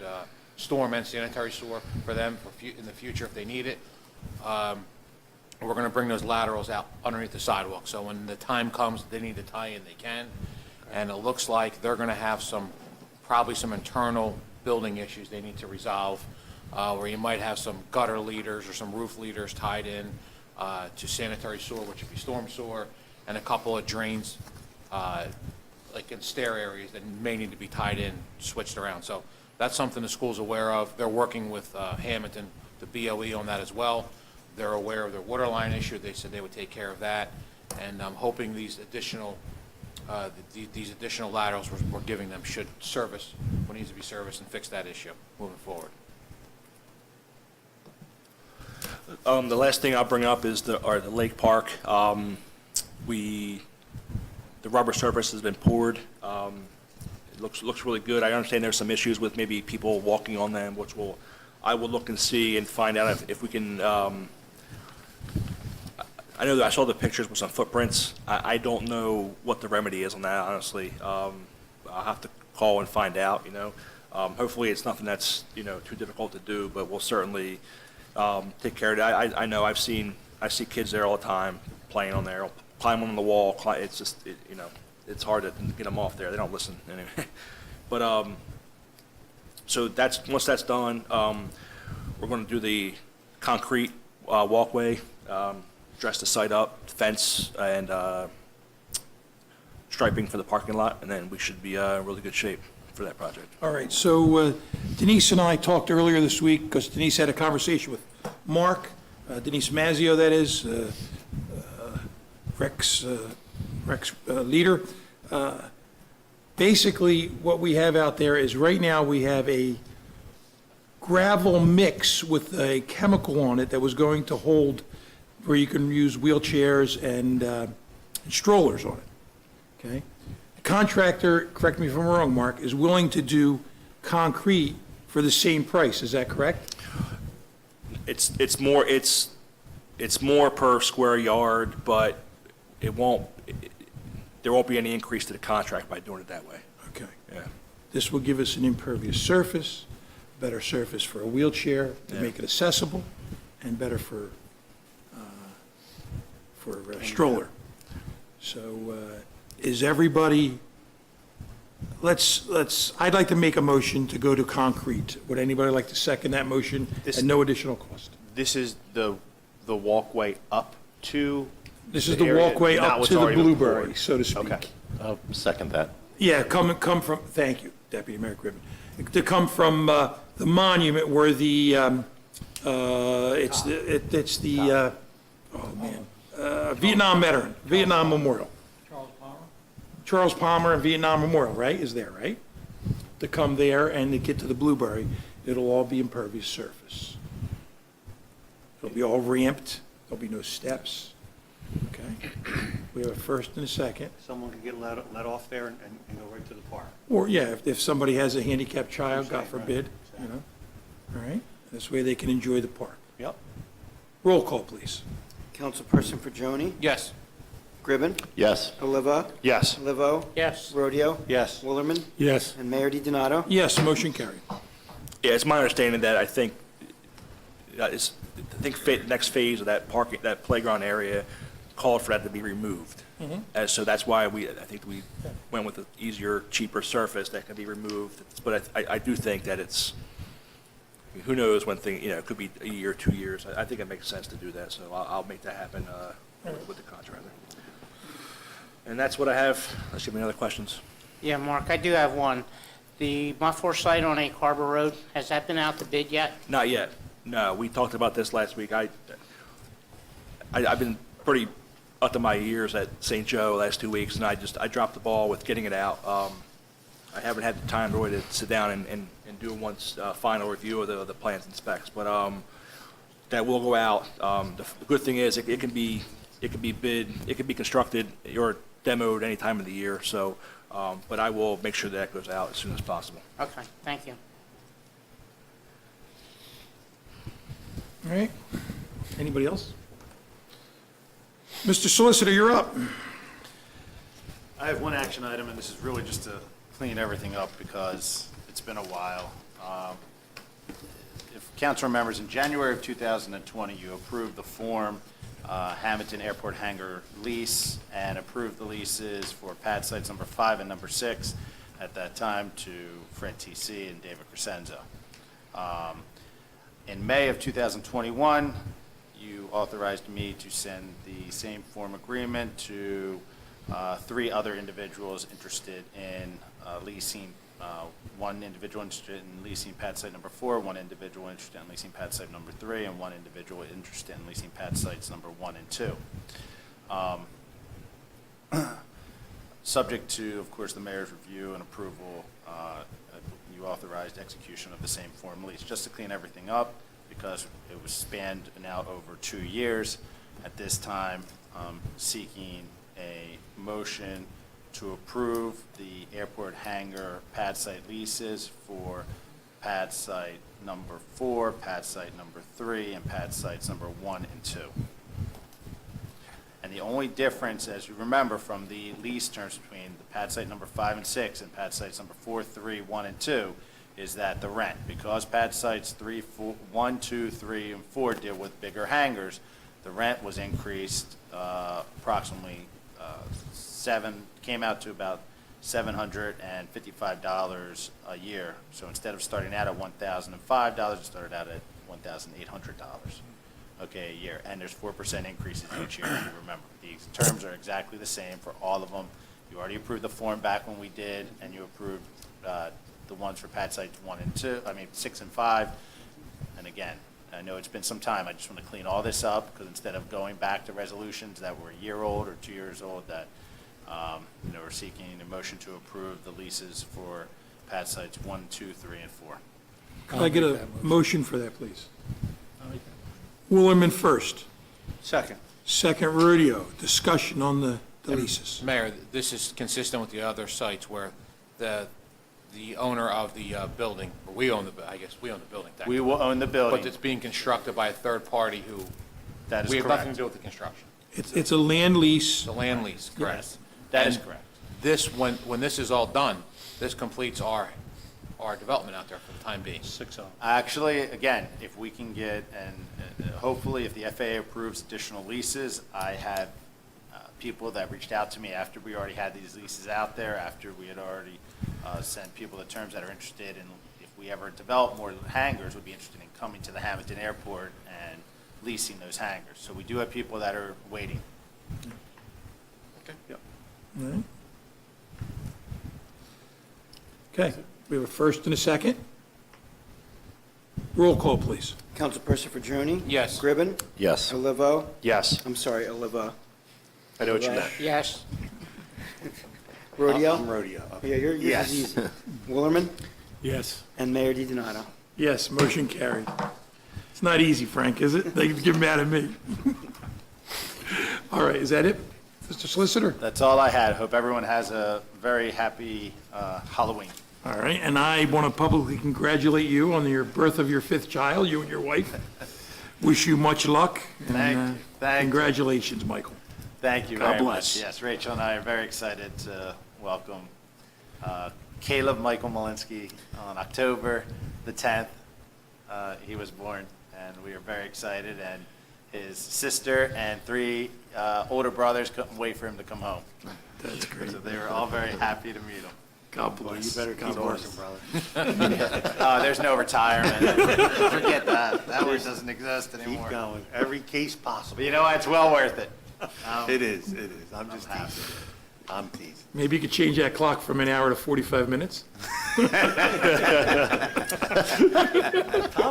storm and sanitary sewer for them in the future if they need it. We're going to bring those laterals out underneath the sidewalk, so when the time comes they need to tie in, they can. And it looks like they're going to have probably some internal building issues they need to resolve, where you might have some gutter leaders or some roof leaders tied in to sanitary sewer, which would be storm sewer, and a couple of drains, like in stair areas, that may need to be tied in, switched around. So that's something the school's aware of. They're working with Hammonton, the BOE, on that as well. They're aware of their water line issue. They said they would take care of that, and I'm hoping these additional laterals we're giving them should service what needs to be serviced and fix that issue moving forward. The last thing I'll bring up is the Lake Park. The rubber surface has been poured. It looks really good. I understand there's some issues with maybe people walking on them, which I will look and see and find out if we can. I know that I saw the pictures with some footprints. I don't know what the remedy is on that, honestly. I'll have to call and find out. Hopefully it's nothing that's too difficult to do, but we'll certainly take care of it. I know I see kids there all the time playing on there, climb on the wall. It's just it's hard to get them off there. They don't listen anyway. But so once that's done, we're going to do the concrete walkway, dress the site up, fence, and striping for the parking lot, and then we should be in really good shape for that project. All right, so Denise and I talked earlier this week, because Denise had a conversation with Mark, Denise Mazzio, that is, Rex leader. Basically, what we have out there is right now we have a gravel mix with a chemical on it that was going to hold, where you can use wheelchairs and strollers on it, okay? The contractor, correct me if I'm wrong, Mark, is willing to do concrete for the same price, is that correct? It's more per square yard, but there won't be any increase to the contract by doing it that way. Okay. Yeah. This will give us an impervious surface, better surface for a wheelchair, to Yeah. make it accessible, and better for a stroller. So is everybody, I'd like to make a motion to go to concrete. Would anybody like to second that motion at no additional cost? This is the walkway up to. This is the walkway up to the Blueberry, so to speak. Okay. I'll second that. Yeah, come from, thank you, Deputy Mayor Griffin. To come from the monument where the, Vietnam veteran, Vietnam Memorial. Charles Palmer and Vietnam Memorial, right, is there, right? To come there and to get to the Blueberry, it'll all be impervious surface. It'll be all ramped, there'll be no steps, okay? We have a first and a second. Someone can get let off there and go right to the park. Or, yeah, if somebody has a handicapped child, God forbid, you know, all right? This way they can enjoy the park. Yep. Roll call, please. Councilperson Fagioni? Yes. Gribben? Yes. Oliva? Yes. Livo? Yes. Rodeo? Yes. Willerman? Yes. And Mayor DiDonato? Yes, motion carried. Yeah, it's my understanding that I think next phase of that playground area called for that to be removed. And so that's why I think we went with an easier, cheaper surface that can be removed. But I do think that who knows when it could be a year, 2 years. I think it makes sense to do that, so I'll make that happen with the contractor. And that's what I have. Unless you have any other questions. Yeah, Mark, I do have one. The muffler site on Egg Harbor Road, has that been out to bid yet? Not yet. No, we talked about this last week. I've been pretty up to my ears at St. Joe last 2 weeks, and I dropped the ball with getting it out. I haven't had the time really to sit down and do a final review of the plans and specs, but that will go out. The good thing is it can be bid, it can be constructed or demoed any time of the year. So, but I will make sure that goes out as soon as possible. Okay, thank you. All right. Anybody else? Mr. Solicitor, you're up. I have one action item, and this is really just to clean everything up because it's been a while. If council remembers, in January of 2020, you approved the Form Hammonton Airport Hangar lease and approved the leases for pad sites number 5 and number 6 at that time to Fred TC and David Crescenzo. In May of 2021, you authorized me to send the same form agreement to 3 other individuals interested in leasing, one individual interested in leasing pad site number 4, one individual interested in leasing pad site number 3, and one individual interested in leasing pad sites number 1 and 2. Subject to, of course, the mayor's review and approval, you authorized execution of the same form lease. Just to clean everything up, because it was spanned now over 2 years. At this time, seeking a motion to approve the airport hangar pad site leases for pad site number 4, pad site number 3, and pad sites number 1 and 2. And the only difference, as you remember, from the lease terms between the pad site number 5 and 6 and pad sites number 4, 3, 1, and 2 is that the rent, because pad sites 1, 2, 3, and 4 deal with bigger hangars, the rent was increased approximately came out to about $755 a year. So instead of starting out at $1,005, it started out at $1,800. Okay, a year, and there's 4% increases each year, if you remember. The terms are exactly the same for all of them. You already approved the form back when we did, and you approved the ones for pad sites 6 and 5. And again, I know it's been some time. I just want to clean all this up, because instead of going back to resolutions that were a year old or 2 years old, that we're seeking a motion to approve the leases for pad sites 1, 2, 3, and 4. Could I get a motion for that, please? Willerman first. Second. Second, Rodeo. Discussion on the leases. Mayor, this is consistent with the other sites where the owner of the building, or we own the building. We will own the building. But it's being constructed by a third party who, That is we have correct. nothing to do with the construction. It's a land lease. It's a land lease, correct? Yes, that is And correct. This, when this is all done, this completes our development out there for the time being. 6-0. Actually, again, if we can get, and hopefully if the FAA approves additional leases, I had people that reached out to me after we already had these leases out there, after we had already sent people the terms that are interested in, if we ever develop more hangars, would be interested in coming to the Hammonton Airport and leasing those hangars. So we do have people that are waiting. Okay. Yep. All right. Okay, we have a first and a second. Roll call, please. Councilperson Fajoni? Yes. Gribben? Yes. Olivo? Yes. I'm sorry, Oliva. I know what you meant. Yes. Rodeo? I'm Rodeo. Yeah, yours is easy. Willerman? Yes. And Mayor DiDonato. Yes, motion carried. It's not easy, Frank, is it? They get mad at me. All right, is that it, Mr. Solicitor? That's all I had. Hope everyone has a very happy Halloween. All right, and I want to publicly congratulate you on your birth of your 5th child, you and your wife. Wish you much luck. Thank and, you. Thank you. Congratulations, Michael. Thank you God very bless. much. Yes, Rachel and I are very excited to welcome Caleb Michael Malinsky on October the 10th. He was born, and we are very excited. And his sister and 3 older brothers couldn't wait for him to come home. That's great. So they were all very happy to meet him. God bless. You better keep God bless. working, brother. There's no retirement. Forget that. That word doesn't exist anymore. Keep going. Every case possible. But you know what? It's well worth it. It is. I'm just teasing. I'm teasing. Maybe you could change that clock from an hour to 45 minutes? Tom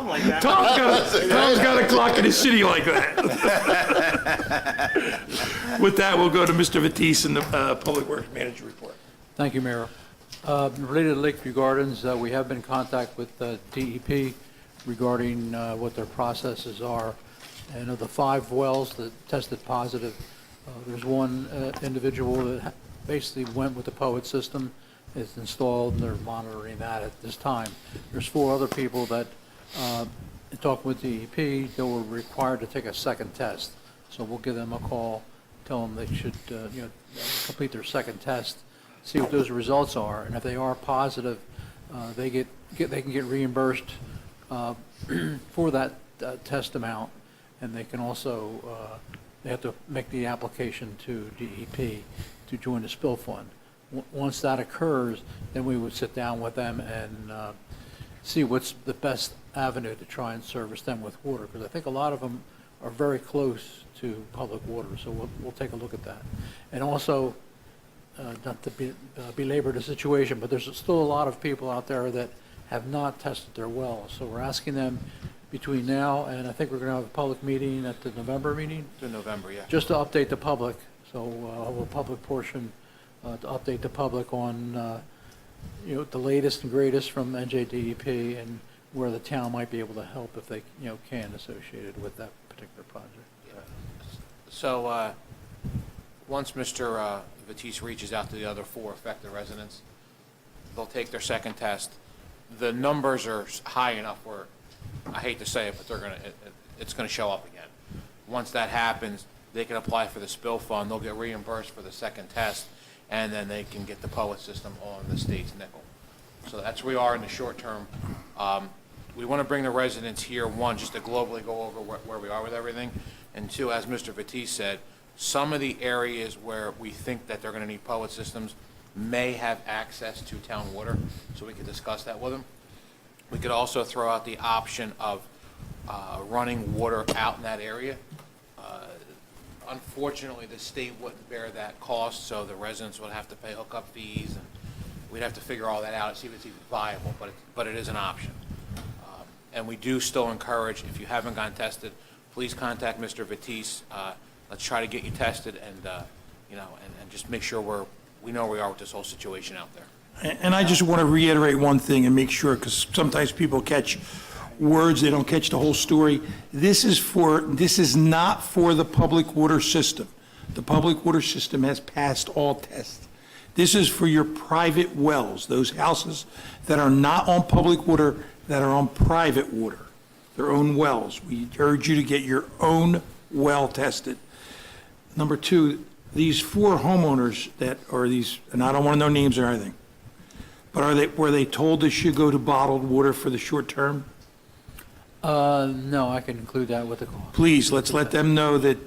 like that. Tom's got a clock in his city like that. With that, we'll go to Mr. Batiste and the Public Works Manager report. Thank you, Mayor. Related to Lakeview Gardens, we have been in contact with DEP regarding what their processes are. And of the 5 wells that tested positive, there's one individual that basically went with the POET system. It's installed, and they're monitoring that at this time. There's 4 other people that, in talking with DEP, they were required to take a second test. So we'll give them a call, tell them they should complete their second test, see what those results are, and if they are positive, they can get reimbursed for that test amount, and they can also they have to make the application to DEP to join the spill fund. Once that occurs, then we would sit down with them and see what's the best avenue to try and service them with water, because I think a lot of them are very close to public water, so we'll take a look at that. And also, not to belabor the situation, but there's still a lot of people out there that have not tested their wells. So we're asking them between now and I think we're going to have a public meeting at the November meeting. In November, yeah. Just to update the public. So we'll have a public portion to update the public on the latest and greatest from NJDEP and where the town might be able to help if they can associated with that particular project. So once Mr. Batiste reaches out to the other 4 affected residents, they'll take their second test. The numbers are high enough where, I hate to say it, but it's going to show up again. Once that happens, they can apply for the spill fund. They'll get reimbursed for the second test, and then they can get the POET system on the state's nickel. So that's where we are in the short term. We want to bring the residents here, 1, just to globally go over where we are with everything, and 2, as Mr. Batiste said, some of the areas where we think that they're going to need POET systems may have access to town water, so we could discuss that with them. We could also throw out the option of running water out in that area. Unfortunately, the state wouldn't bear that cost, so the residents would have to pay hookup fees, and we'd have to figure all that out and see if it's even viable, but it is an option. And we do still encourage, if you haven't gotten tested, please contact Mr. Batiste. Let's try to get you tested and, and just make sure we know where we are with this whole situation out there. And I just want to reiterate one thing and make sure, because sometimes people catch words, they don't catch the whole story. This is not for the public water system. The public water system has passed all tests. This is for your private wells, those houses that are not on public water, that are on private water, their own wells. We urge you to get your own well tested. Number two, these 4 homeowners that are these, and I don't want to know names or anything, but were they told they should go to bottled water for the short term? No, I can include that with the call. Please, let's let them know that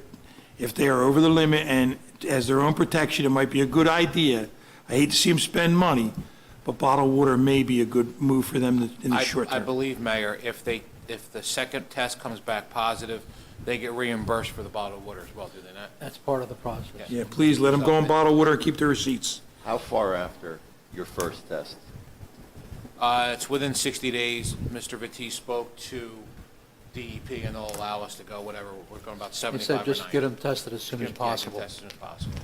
if they are over the limit and as their own protection, it might be a good idea. I hate to see them spend money, but bottled water may be a good move for them in the short term. I believe, Mayor, if the second test comes back positive, they get reimbursed for the bottled water as well, do they not? That's part of the process. Yeah, please let them go on bottled water and keep their receipts. How far after your first test? It's within 60 days. Mr. Batiste spoke to DEP, and they'll allow us to go whatever. We're going about 75 He said or just 90. get them tested as soon as possible. Get them tested as soon as possible.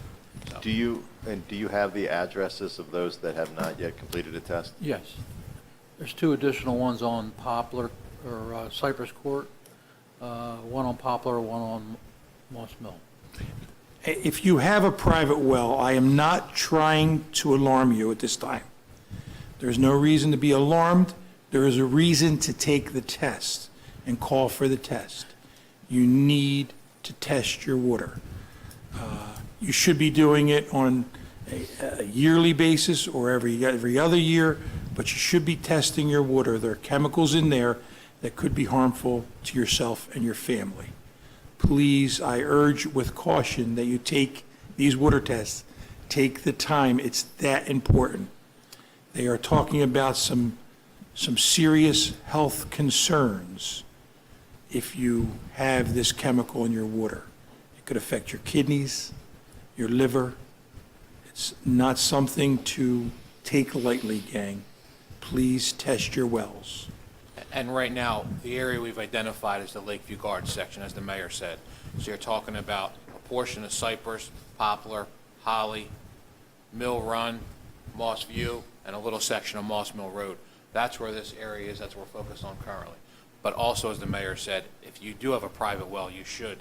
So. Do you have the addresses of those that have not yet completed a test? Yes. There's 2 additional ones on Poplar, or Cypress Court, one on Poplar, one on Moss Mill. If you have a private well, I am not trying to alarm you at this time. There's no reason to be alarmed. There is a reason to take the test and call for the test. You need to test your water. You should be doing it on a yearly basis or every other year, but you should be testing your water. There are chemicals in there that could be harmful to yourself and your family. Please, I urge with caution that you take these water tests. Take the time. It's that important. They are talking about some serious health concerns if you have this chemical in your water. It could affect your kidneys, your liver. It's not something to take lightly, gang. Please test your wells. And right now, the area we've identified is the Lakeview Gardens section, as the mayor said. So you're talking about a portion of Cypress, Poplar, Holly, Mill Run, Moss View, and a little section of Moss Mill Road. That's where this area is. That's what we're focused on currently. But also, as the mayor said, if you do have a private well, you should,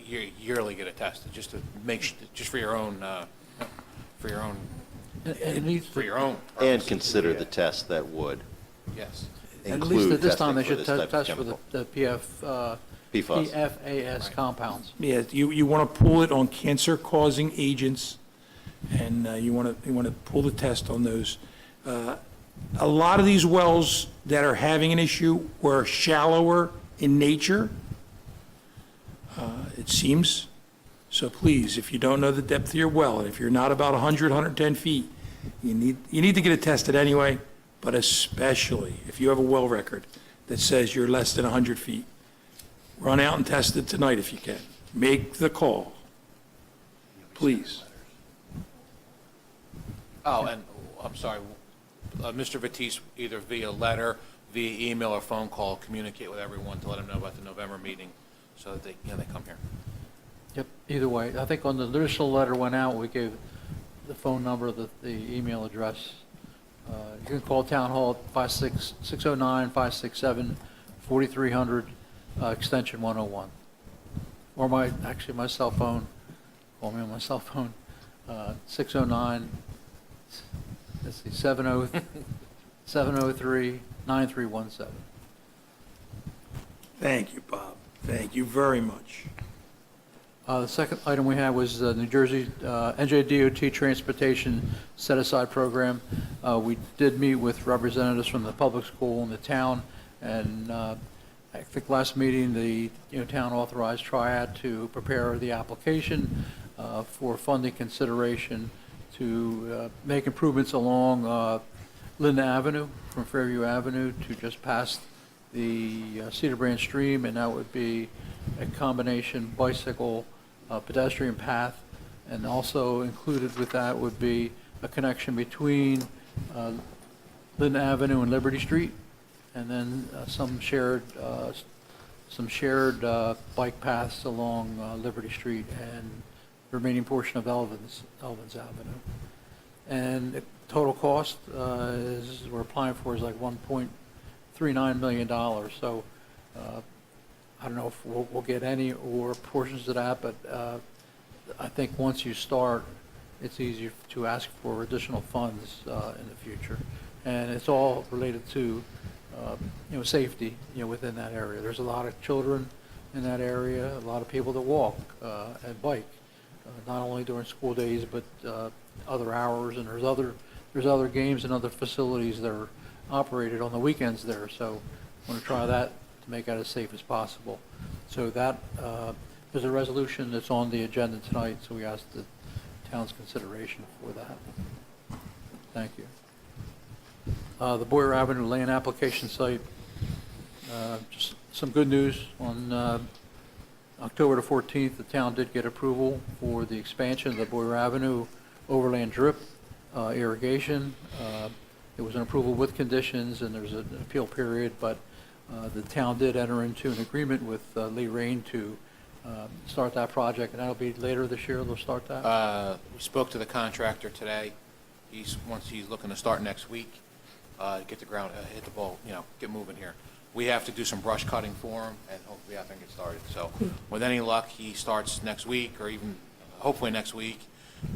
yearly get it tested, just to make, just for your own, for your own And consider the test that would Yes. At least at this time, they should include test testing for the PFAS. PFAS compounds. Yeah, you want to pull it on cancer-causing agents, and you want to pull the test on those. A lot of these wells that are having an issue were shallower in nature, it seems. So please, if you don't know the depth of your well, if you're not about 100, 110 feet, you need to get it tested anyway, but especially if you have a well record that says you're less than 100 feet. Run out and test it tonight if you can. Make the call, please. Oh, and I'm sorry, Mr. Batiste, either via letter, via email, or phone call, communicate with everyone to let them know about the November meeting so that they come here. Yep, either way. I think on the initial letter went out, we gave the phone number, the email address. You can call Town Hall at 609-567-4300, extension 101. Or my cell phone, call me on my cell phone, 609, let's see, 703-9317. Thank you, Bob. Thank you very much. The second item we had was the New Jersey NJDOT Transportation Set-Aside Program. We did meet with representatives from the public school and the town, and I think last meeting the town authorized Triad to prepare the application for funding consideration to make improvements along Linden Avenue from Fairview Avenue to just past the Cedar Branch Stream, and that would be a combination bicycle pedestrian path, and also included with that would be a connection between Linden Avenue and Liberty Street, and then some shared bike paths along Liberty Street and the remaining portion of Elvins Avenue. And Total cost is, we're applying for is like $1.39 million. So I don't know if we'll get any or portions of that, but I think once you start, it's easier to ask for additional funds in the future. And it's all related to, safety, within that area. There's a lot of children in that area, a lot of people that walk and bike, not only during school days, but other hours, and there's other games and other facilities that are operated on the weekends there. So I want to try that to make that as safe as possible. So that, there's a resolution that's on the agenda tonight, so we ask the town's consideration for that. Thank you. The Boyer Avenue land application site, just some good news. On October the 14th, the town did get approval for the expansion of the Boyer Avenue overland drip irrigation. It was an approval with conditions, and there's an appeal period, but the town did enter into an agreement with Lee Rain to start that project, and that'll be later this year. They'll start that. We spoke to the contractor today. He's looking to start next week. Get the ground, hit the ball, get moving here. We have to do some brush cutting for him, and hopefully I can get started. So with any luck, he starts next week, or even hopefully next week.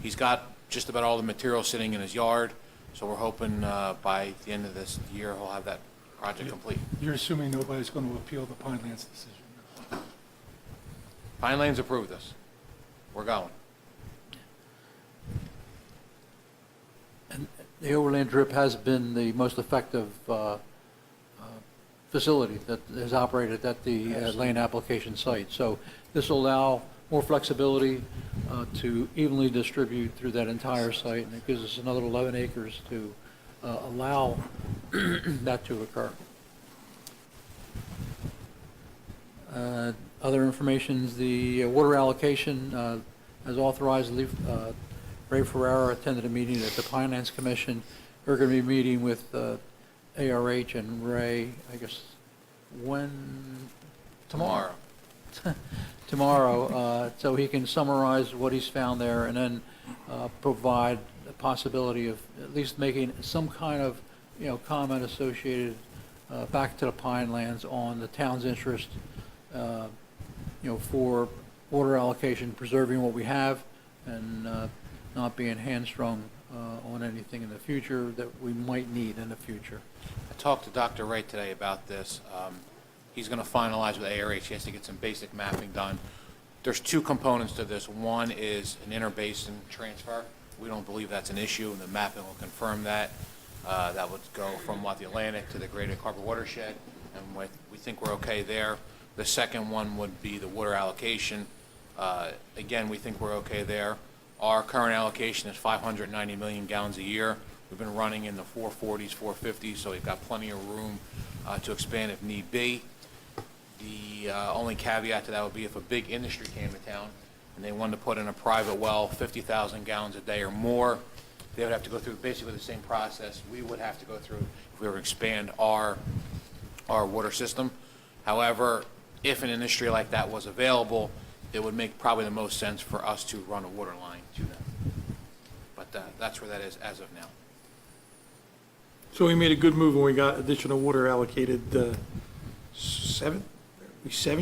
He's got just about all the material sitting in his yard, so we're hoping by the end of this year he'll have that project complete. You're assuming nobody's going to appeal the Pinelands decision? Pinelands approved this. We're going. And the overland drip has been the most effective facility that is operated at the land application site. So this will allow more flexibility to evenly distribute through that entire site, and it gives us another 11 acres to allow that to occur. Other information is the water allocation as authorized. Ray Ferrara attended a meeting at the Pinelands Commission. We're going to be meeting with ARH and Ray, I guess, when? Tomorrow. Tomorrow, so he can summarize what he's found there, and then provide the possibility of at least making some kind of, comment associated back to the Pinelands on the town's interest, for water allocation, preserving what we have, and not being hamstrung on anything in the future that we might need in the future. I talked to Dr. Wright today about this. He's going to finalize with ARH. He has to get some basic mapping done. There's two components to this. One is an interbasin transfer. We don't believe that's an issue, and the mapping will confirm that. That would go from the Atlantic to the Greater Carver watershed, and we think we're okay there. The second one would be the water allocation. Again, we think we're okay there. Our current allocation is 590 million gallons a year. We've been running in the 440s, 450s, so we've got plenty of room to expand if need be. The only caveat to that would be if a big industry came to town and they wanted to put in a private well, 50,000 gallons a day or more, they would have to go through basically the same process we would have to go through if we were to expand our water system. However, if an industry like that was available, it would make probably the most sense for us to run a water line to them. But that's where that is as of now. So we made a good move when we got additional water allocated 7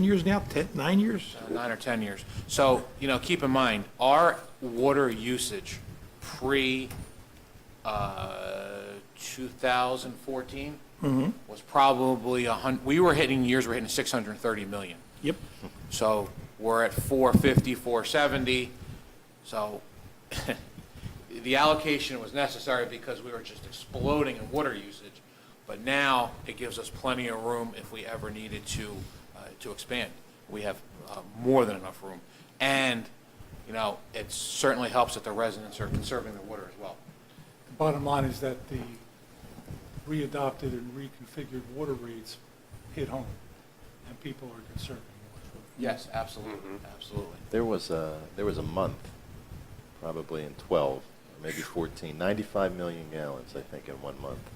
years now, 9 years? 9 or 10 years. So, keep in mind, our water usage pre 2014 was probably we were hitting 630 million. Yep. So we're at 450, 470. So the allocation was necessary because we were just exploding in water usage. But now it gives us plenty of room if we ever needed to expand. We have more than enough room. And, it certainly helps that the residents are conserving their water as well. The bottom line is that the readopted and reconfigured water rates hit home, and people are conserving water. Yes, absolutely, absolutely. There was a month, probably in 12, maybe 14, 95 million gallons, I think, in 1 month.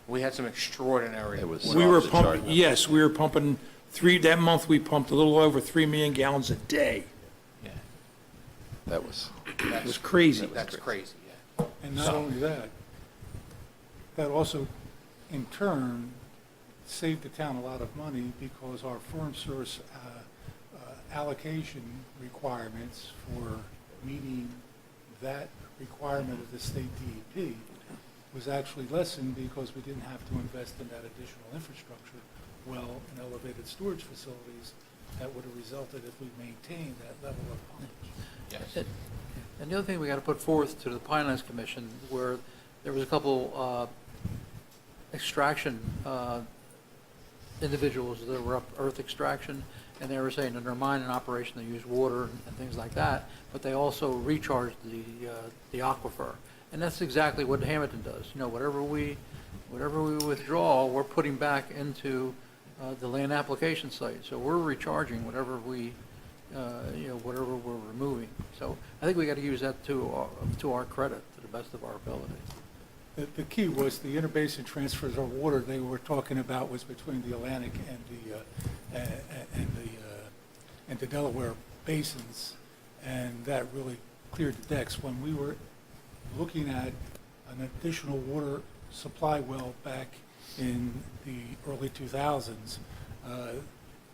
We had some extraordinary. We were pumping. Yes, we were pumping that month. We pumped a little over 3 million gallons a day. Yeah, that was crazy. That's crazy. Yeah. And not only that, that also, in turn, saved the town a lot of money because our foreign source allocation requirements for meeting that requirement of the state DEP was actually lessened because we didn't have to invest in that additional infrastructure, well, and elevated storage facilities that would have resulted if we maintained that level of tonnage. Yes. And the other thing we got to put forth to the Pinelands Commission, where there was a couple extraction individuals that were up earth extraction, and they were saying in their mining operation they use water and things like that, but they also recharge the aquifer, and that's exactly what Hammonton does. You know, whatever we withdraw, we're putting back into the land application site. So we're recharging whatever we, whatever we're removing. So I think we got to use that to our credit, to the best of our ability. The key was the interbasin transfers of water they were talking about was between the Atlantic and the Delaware basins, and that really cleared the decks. When we were looking at an additional water supply well back in the early 2000s,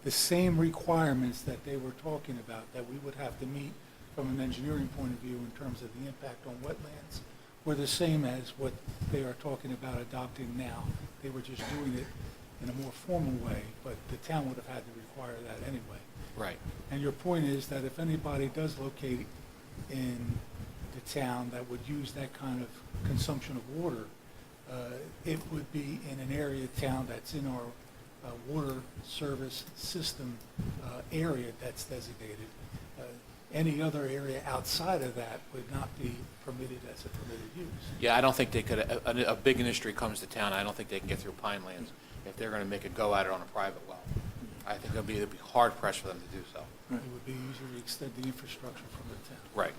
the same requirements that they were talking about that we would have to meet from an engineering point of view in terms of the impact on wetlands were the same as what they are talking about adopting now. They were just doing it in a more formal way, but the town would have had to require that anyway. Right. And your point is that if anybody does locate in the town that would use that kind of consumption of water, it would be in an area of town that's in our water service system area that's designated. Any other area outside of that would not be permitted as a permitted use. Yeah, I don't think they could, a big industry comes to town, I don't think they can get through Pinelands if they're going to make a go at it on a private well. I think it'd be hard pressed for them to do so. It would be easier to extend the infrastructure from the town. Right.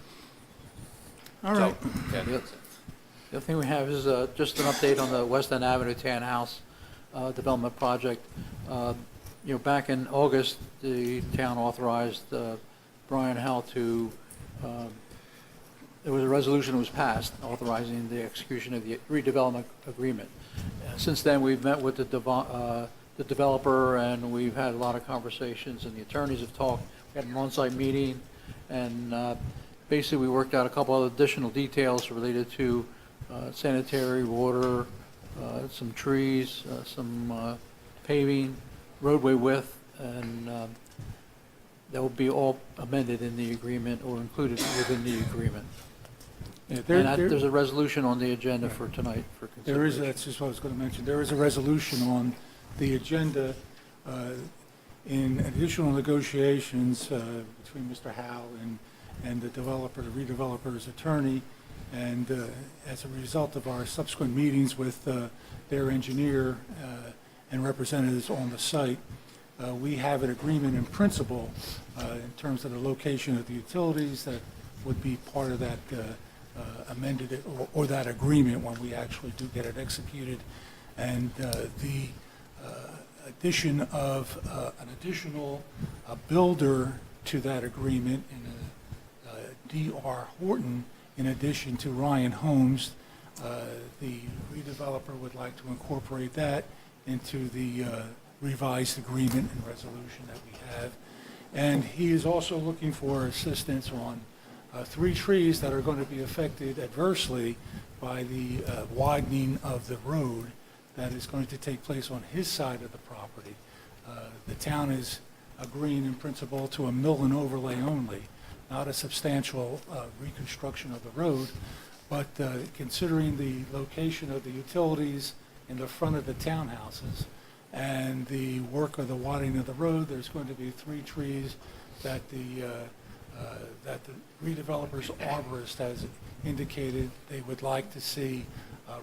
All right. So, yeah, The other thing we have is just an update on the West End Avenue Townhouse development project. Back in August, the town authorized Brian Howell to, there was a resolution that was passed authorizing the execution of the redevelopment agreement. Since then, we've met with the developer, and we've had a lot of conversations, and the attorneys have talked. We had an on-site meeting, and basically we worked out a couple of additional details related to sanitary, water, some trees, some paving, roadway width, and that will be all amended in the agreement or included within the agreement. Yeah, there's a resolution on the agenda for tonight for consideration. There is, that's just what I was going to mention. There is a resolution on the agenda in additional negotiations between Mr. Howe and the developer, the redeveloper's attorney, and as a result of our subsequent meetings with their engineer and representatives on the site, we have an agreement in principle in terms of the location of the utilities that would be part of that amended or that agreement when we actually do get it executed. And the addition of an additional builder to that agreement in D.R. Horton, in addition to Ryan Holmes, the redeveloper would like to incorporate that into the revised agreement and resolution that we have. And he is also looking for assistance on 3 trees that are going to be affected adversely by the widening of the road that is going to take place on his side of the property. The town is agreeing in principle to a mill and overlay only, not a substantial reconstruction of the road, but considering the location of the utilities in the front of the townhouses and the work of the widening of the road, there's going to be 3 trees that the redeveloper's arborist has indicated they would like to see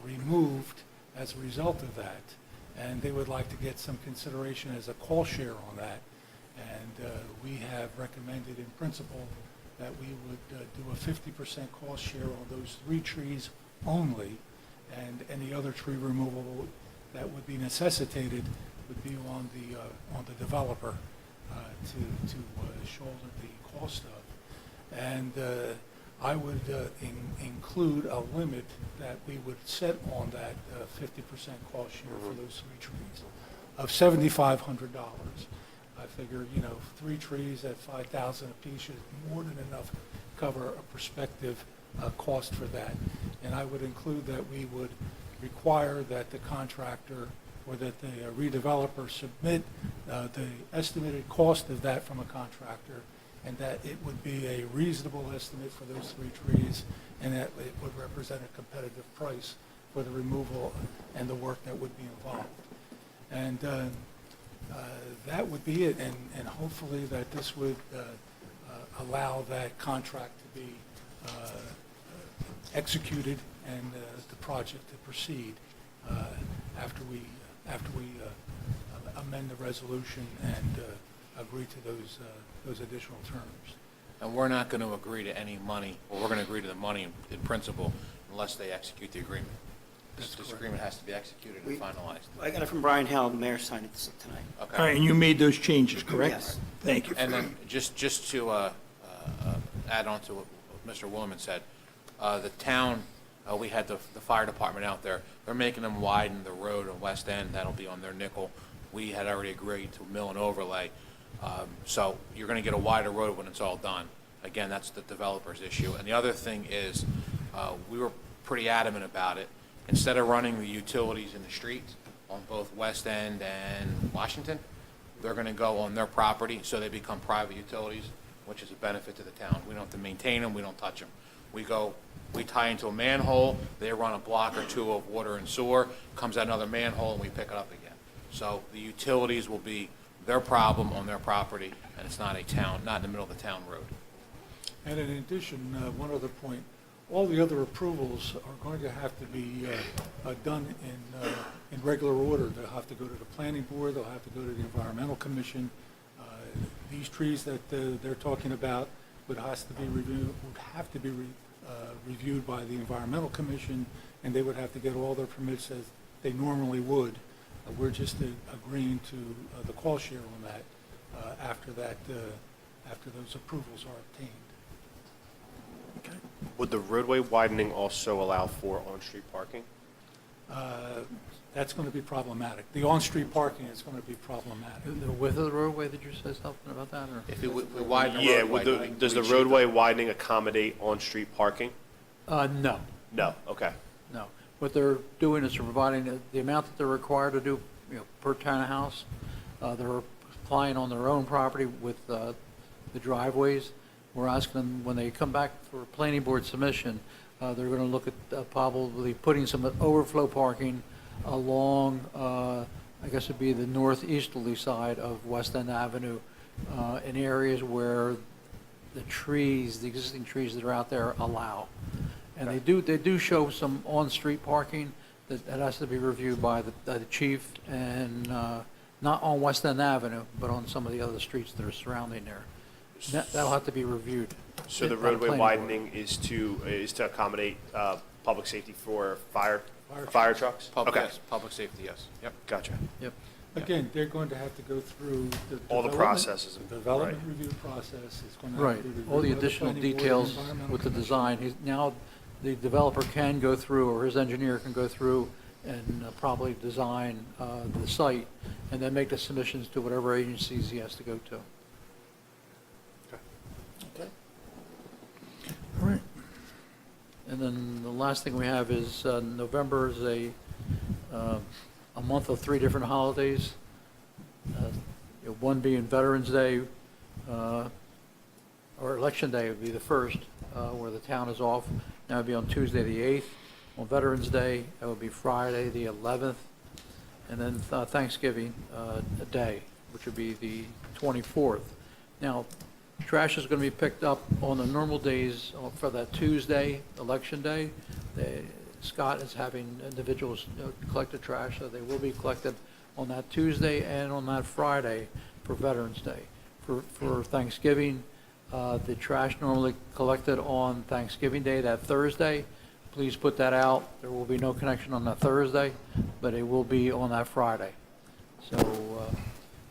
removed as a result of that. And they would like to get some consideration as a cost share on that. And we have recommended in principle that we would do a 50% cost share on those 3 trees only, and any other tree removal that would be necessitated would be on the developer to shoulder the cost of. And I would include a limit that we would set on that 50% cost share for those 3 trees of $7,500. I figure, 3 trees at $5,000 apiece is more than enough to cover a prospective cost for that. And I would include that we would require that the contractor or that the redeveloper submit the estimated cost of that from a contractor, and that it would be a reasonable estimate for those 3 trees, and that it would represent a competitive price for the removal and the work that would be involved. And that would be it, and hopefully that this would allow that contract to be executed and the project to proceed after we amend the resolution and agree to those additional terms. And we're not going to agree to any money, or we're going to agree to the money in principle unless they execute the agreement. This agreement has to be executed and finalized. I got it from Brian Howell, the mayor signed it tonight. Okay. All right, and you made those changes, correct? Yes. Thank you. And then just to add on to what Mr. Woolman said, the town, we had the fire department out there. They're making them widen the road in West End. That'll be on their nickel. We had already agreed to mill and overlay. So you're going to get a wider road when it's all done. Again, that's the developer's issue. And the other thing is, we were pretty adamant about it. Instead of running the utilities in the streets on both West End and Washington, they're going to go on their property, so they become private utilities, which is a benefit to the town. We don't have to maintain them. We don't touch them. We tie into a manhole. They run a block or 2 of water and sewer, comes out another manhole, and we pick it up again. So the utilities will be their problem on their property, and it's not not in the middle of the town road. And in addition, one other point, all the other approvals are going to have to be done in regular order. They'll have to go to the planning board, they'll have to go to the environmental commission. These trees that they're talking about would have to be reviewed by the environmental commission, and they would have to get all their permits as they normally would. We're just agreeing to the cost share on that after those approvals are obtained. Okay. Would the roadway widening also allow for on-street parking? That's going to be problematic. The on-street parking is going to be problematic. The width of the roadway, did you say something about that? Or? If we widen the roadway, does the roadway widening accommodate on-street parking? No. No. Okay. No. What they're doing is providing the amount that they're required to do, per townhouse. They're applying on their own property with the driveways. We're asking them, when they come back for a planning board submission, they're going to look at probably putting some overflow parking along, I guess it'd be the northeasterly side of West End Avenue, in areas where the existing trees that are out there allow. And they do show some on-street parking that has to be reviewed by the chief, and not on West End Avenue, but on some of the other streets that are surrounding there. That'll have to be reviewed. So the roadway widening is to accommodate public safety for fire trucks? Yes, public safety, yes. Yep. Gotcha. Yep. Again, they're going to have to go through all the processes. The development review process is going to Right. have to be reviewed All the by additional planning board, details environmental with the commission. design. Now the developer can go through, or his engineer can go through and probably design the site, and then make the submissions to whatever agencies he has to go to. Okay. All right. And then the last thing we have is November is a month of 3 different holidays. One being Veterans Day, or Election Day would be the first, where the town is off. That would be on Tuesday the 8th. On Veterans Day, that would be Friday the 11th. And then Thanksgiving Day, which would be the 24th. Now, trash is going to be picked up on the normal days for that Tuesday, Election Day. Scott is having individuals collect the trash, so they will be collected on that Tuesday and on that Friday for Veterans Day. For Thanksgiving, the trash normally collected on Thanksgiving Day, that Thursday. Please put that out. There will be no connection on that Thursday, but it will be on that Friday. So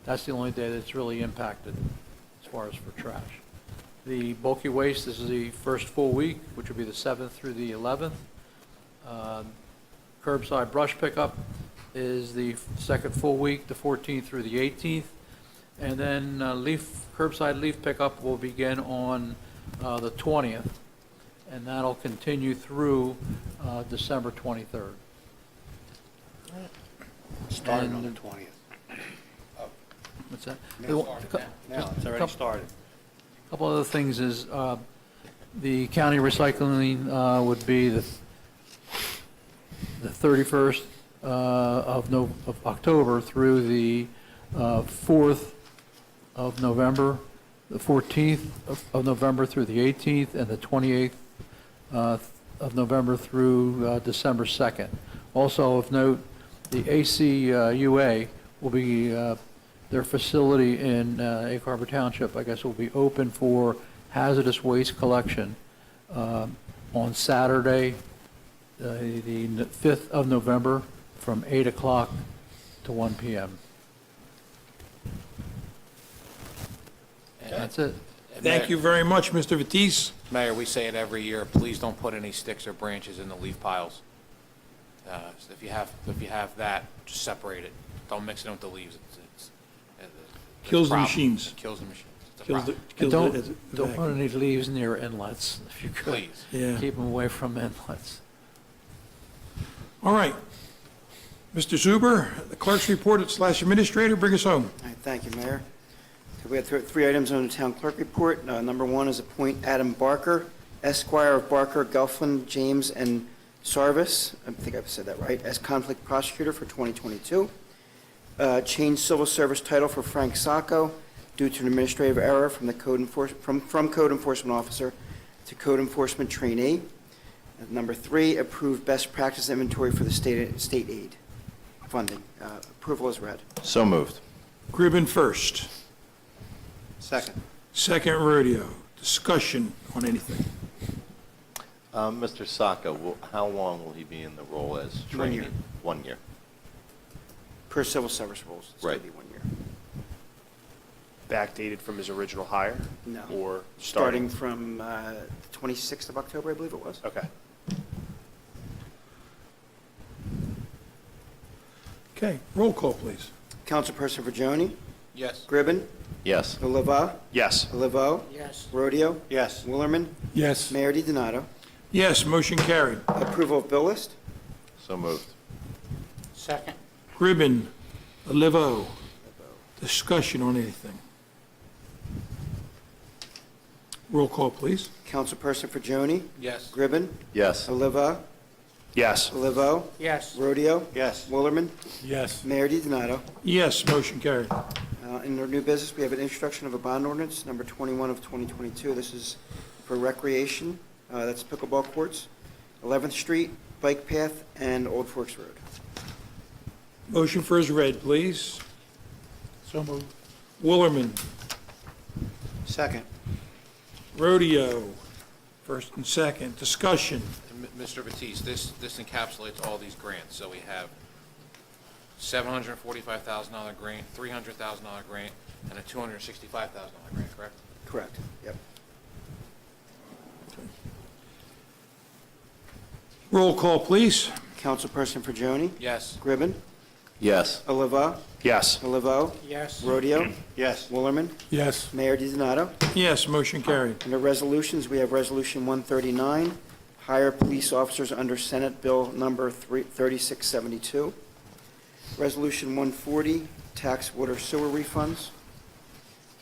that's the only day that's really impacted as far as for trash. The bulky waste, this is the first full week, which will be the 7th through the 11th. Curbside brush pickup is the second full week, the 14th through the 18th. And then curbside leaf pickup will begin on the 20th, and that'll continue through December 23rd. Started on And- the 20th. What's that? Now it's already started. A couple other things is, the county recycling would be the 31st of October through the 4th of November, the 14th of November through the 18th, and the 28th of November through December 2nd. Also of note, the ACUA will be, their facility in Egg Harbor Township, I guess, will be open for hazardous waste collection on Saturday, the 5th of November, from 8 o'clock to 1 p.m. And that's it. Thank you very much, Mr. Batiste. Mayor, we say it every year, please don't put any sticks or branches in the leaf piles. So if you have that, just separate it. Don't mix it with the leaves. It's a Kills the problem. machines. It kills the machines. It's a Kills the, problem. kills Don't, the, as a don't vacuum. put any leaves near inlets, if you could. Please. Yeah. Keep them away from inlets. All right. Mr. Zuber, the clerk's report / administrator, bring us home. All right, thank you, Mayor. So we have three items on the town clerk report. Number one is appoint Adam Barker, Esquire of Barker, Gelflin, James, and Sarvis, I think I've said that right, as conflict prosecutor for 2022. Change civil service title for Frank Sacco due to an administrative error from the code enforcement officer to code enforcement trainee. And number three, approve best practice inventory for the state aid funding. Approval is read. So moved. Gribben first. Second. Second, Rodeo. Discussion on anything. Mr. Sacco, how long will he be in the role as 1 trainee? year. 1 year. Per civil service rules, it's going Right. to be 1 year. Backdated from his original hire? No. Or Starting from 26th of October, I believe it was. Okay. Okay, roll call, please. Councilperson Virgioni? Yes. Gribben? Yes. Oliva? Yes. Olivo? Yes. Rodeo? Yes. Willerman? Yes. Mayor DiDonato? Yes, motion carried. Approval of bill list? So moved. Second. Gribben, Olivo. Discussion on anything. Roll call, please. Councilperson Virgioni? Yes. Gribben? Yes. Oliva? Yes. Olivo? Yes. Rodeo? Yes. Willerman? Yes. Mayor DiDonato? Yes, motion carried. In our new business, we have an introduction of a bond ordinance, number 21 of 2022. This is for recreation, that's pickleball courts, 11th Street, Bike Path, and Old Forks Road. Motion for is read, please. So moved. Willerman, Second. Rodeo. first and second. Discussion. And Mr. Batiste, this encapsulates all these grants. So we have $745,000 grant, $300,000 grant, and a $265,000 grant, correct? Correct, yep. Roll call, please. Councilperson Virgioni? Yes. Gribben? Yes. Oliva? Yes. Olivo? Yes. Rodeo? Yes. Willerman? Yes. Mayor DiDonato? Yes, motion carried. Under resolutions, we have Resolution 139, hire police officers under Senate Bill Number 3672. Resolution 140, tax water sewer refunds.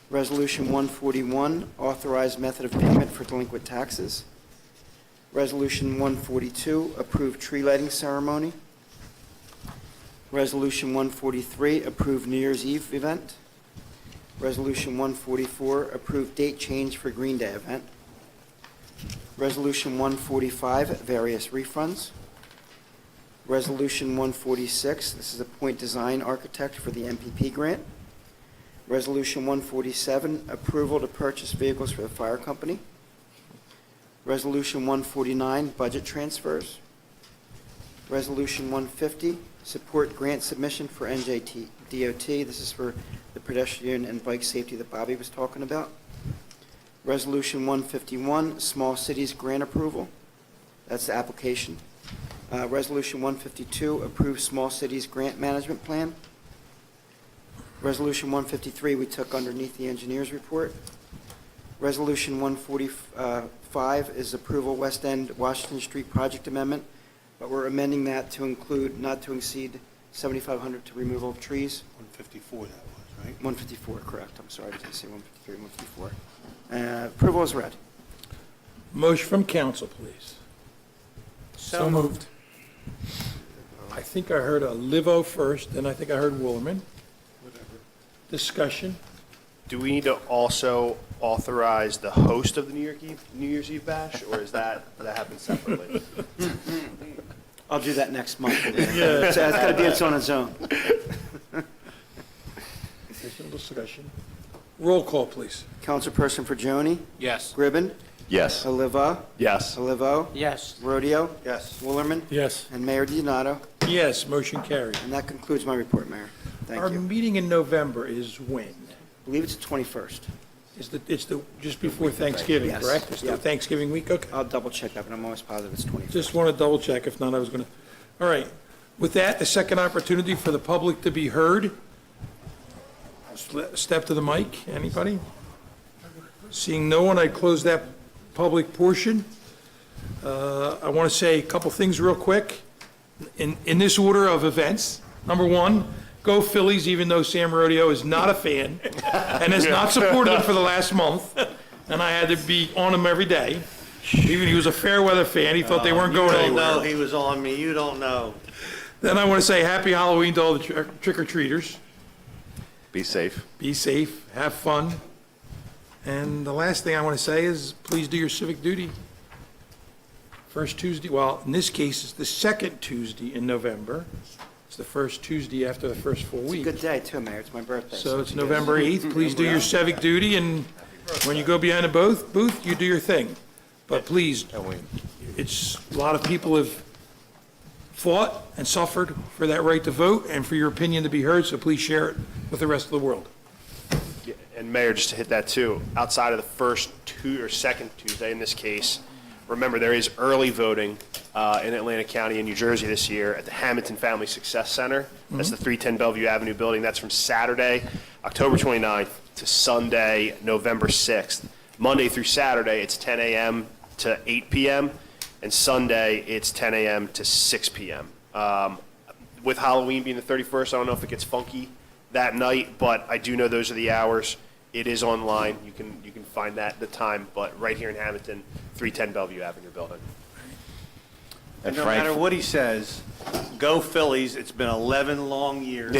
Resolution 141, authorized method of payment for delinquent taxes. Resolution 142, approved tree lighting ceremony. Resolution 143, approved New Year's Eve event. Resolution 144, approved date change for Green Day event. Resolution 145, various refunds. Resolution 146, this is appoint design architect for the MPP grant. Resolution 147, approval to purchase vehicles for the fire company. Resolution 149, budget transfers. Resolution 150, support grant submission for NJT DOT. This is for the pedestrian and bike safety that Bobby was talking about. Resolution 151, Small Cities Grant Approval. That's the application. Resolution 152, Approve Small Cities Grant Management Plan. Resolution 153, we took underneath the engineer's report. Resolution 145 is Approval West End Washington Street Project Amendment, but we're amending that to include not to exceed $7,500 to removal of trees. 154 that was, right? 154, correct. I'm sorry, I didn't say 153, 154. Approval is read. Motion from council, please. So moved. I think I heard a Livo first, then I think I heard Woolerman. Discussion. Do we need to also authorize the host of the New Year's Eve bash, or does that happen separately? I'll do that next month. Yeah. So it's got to be on its own. Discussion. Roll call, please. Councilperson Forgione? Yes. Gribben? Yes. Oliva? Yes. Olivo? Yes. Rodeo? Yes. Woolerman? Yes. And Mayor Donato. Yes, motion carried. And that concludes my report, Mayor. Thank Our you. meeting in November is when? I believe it's the 21st. It's the just before Thanksgiving, Yes. correct? It's the Yeah. Thanksgiving week? Okay. I'll double check that, but I'm almost positive it's 21st. Just want to double check. If not, I was going to. All right. With that, the second opportunity for the public to be heard. Step to the mic. Anybody? Seeing no one, I close that public portion. I want to say a couple things real quick in this order of events. Number one, go Phillies, even though Sam Rodeo is not a fan and has not supported them for the last month. And I had to be on him every day. Even he was a fair weather fan. He thought they weren't going anywhere. You don't know he was on me. You don't know. Then I want to say happy Halloween to all the trick-or-treaters. Be safe. Be safe, have fun. And the last thing I want to say is please do your civic duty. First Tuesday, well, in this case, it's the second Tuesday in November. It's the first Tuesday after the first full week. Good day, too, Mayor. It's my birthday. So it's November 8th. Please do your civic duty, and when you go behind the booth, you do your thing. But please, it's, a lot of people have fought and suffered for that right to vote and for your opinion to be heard, so please share it with the rest of the world. Yeah, and Mayor, just to hit that too, outside of the first second Tuesday in this case, remember there is early voting in Atlantic County and New Jersey this year at the Hammonton Family Success Center. That's the 310 Bellevue Avenue building. That's from Saturday, October 29th to Sunday, November 6th. Monday through Saturday, it's 10 a.m. to 8 p.m. and Sunday, it's 10 a.m. to 6 p.m. With Halloween being the 31st, I don't know if it gets funky that night, but I do know those are the hours. It is online. You can find that at the time, but right here in Hammonton, 310 Bellevue Avenue building. And no matter what he says, go Phillies. It's been 11 long years.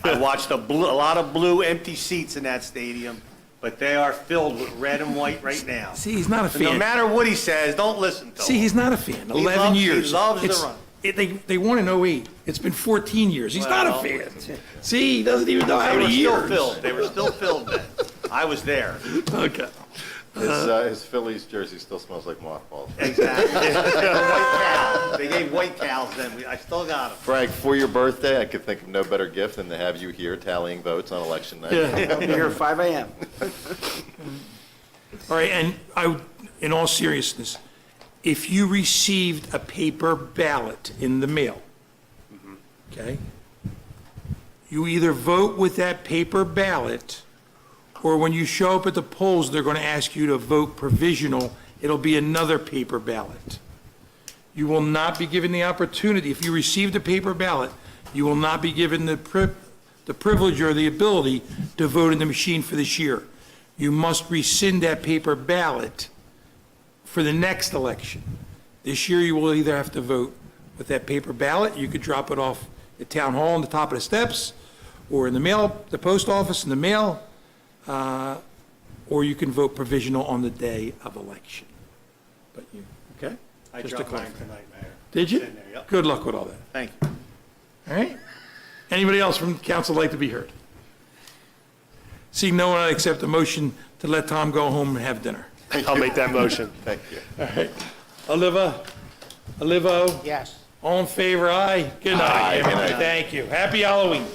I watched a lot of blue empty seats in that stadium, but they are filled with red and white right now. See, he's not a fan. No matter what he says, don't listen to him. See, he's not a fan. 11 years. He loves the run. They won in 08. It's been 14 years. He's not a fan. See, he doesn't even know how many years. They were still filled then. I was there. Okay. His Phillies jersey still smells like mothballs. Exactly. They gave white cows then. I still got them. Frank, for your birthday, I could think of no better gift than to have you here tallying votes on election night. I'll be here at 5 a.m. All right, and in all seriousness, if you received a paper ballot in the mail, okay, you either vote with that paper ballot, or when you show up at the polls, they're going to ask you to vote provisional. It'll be another paper ballot. You will not be given the opportunity. If you received a paper ballot, you will not be given the privilege or the ability to vote in the machine for this year. You must rescind that paper ballot for the next election. This year, you will either have to vote with that paper ballot. You could drop it off at Town Hall on the top of the steps, or in the mail, the post office in the mail, or you can vote provisional on the day of election. But you, okay? I Just dropped to mine clarify. tonight, Mayor. Did you? It's in there, yep. Good luck with all that. Thank you. All right? Anybody else from council like to be heard? Seeing no one, I accept the motion to let Tom go home and have dinner. I'll make that motion. Thank you. All right. Olivo? Yes. All in favor, aye? Good night, Aye, good everybody. night. Thank you. Happy Halloween.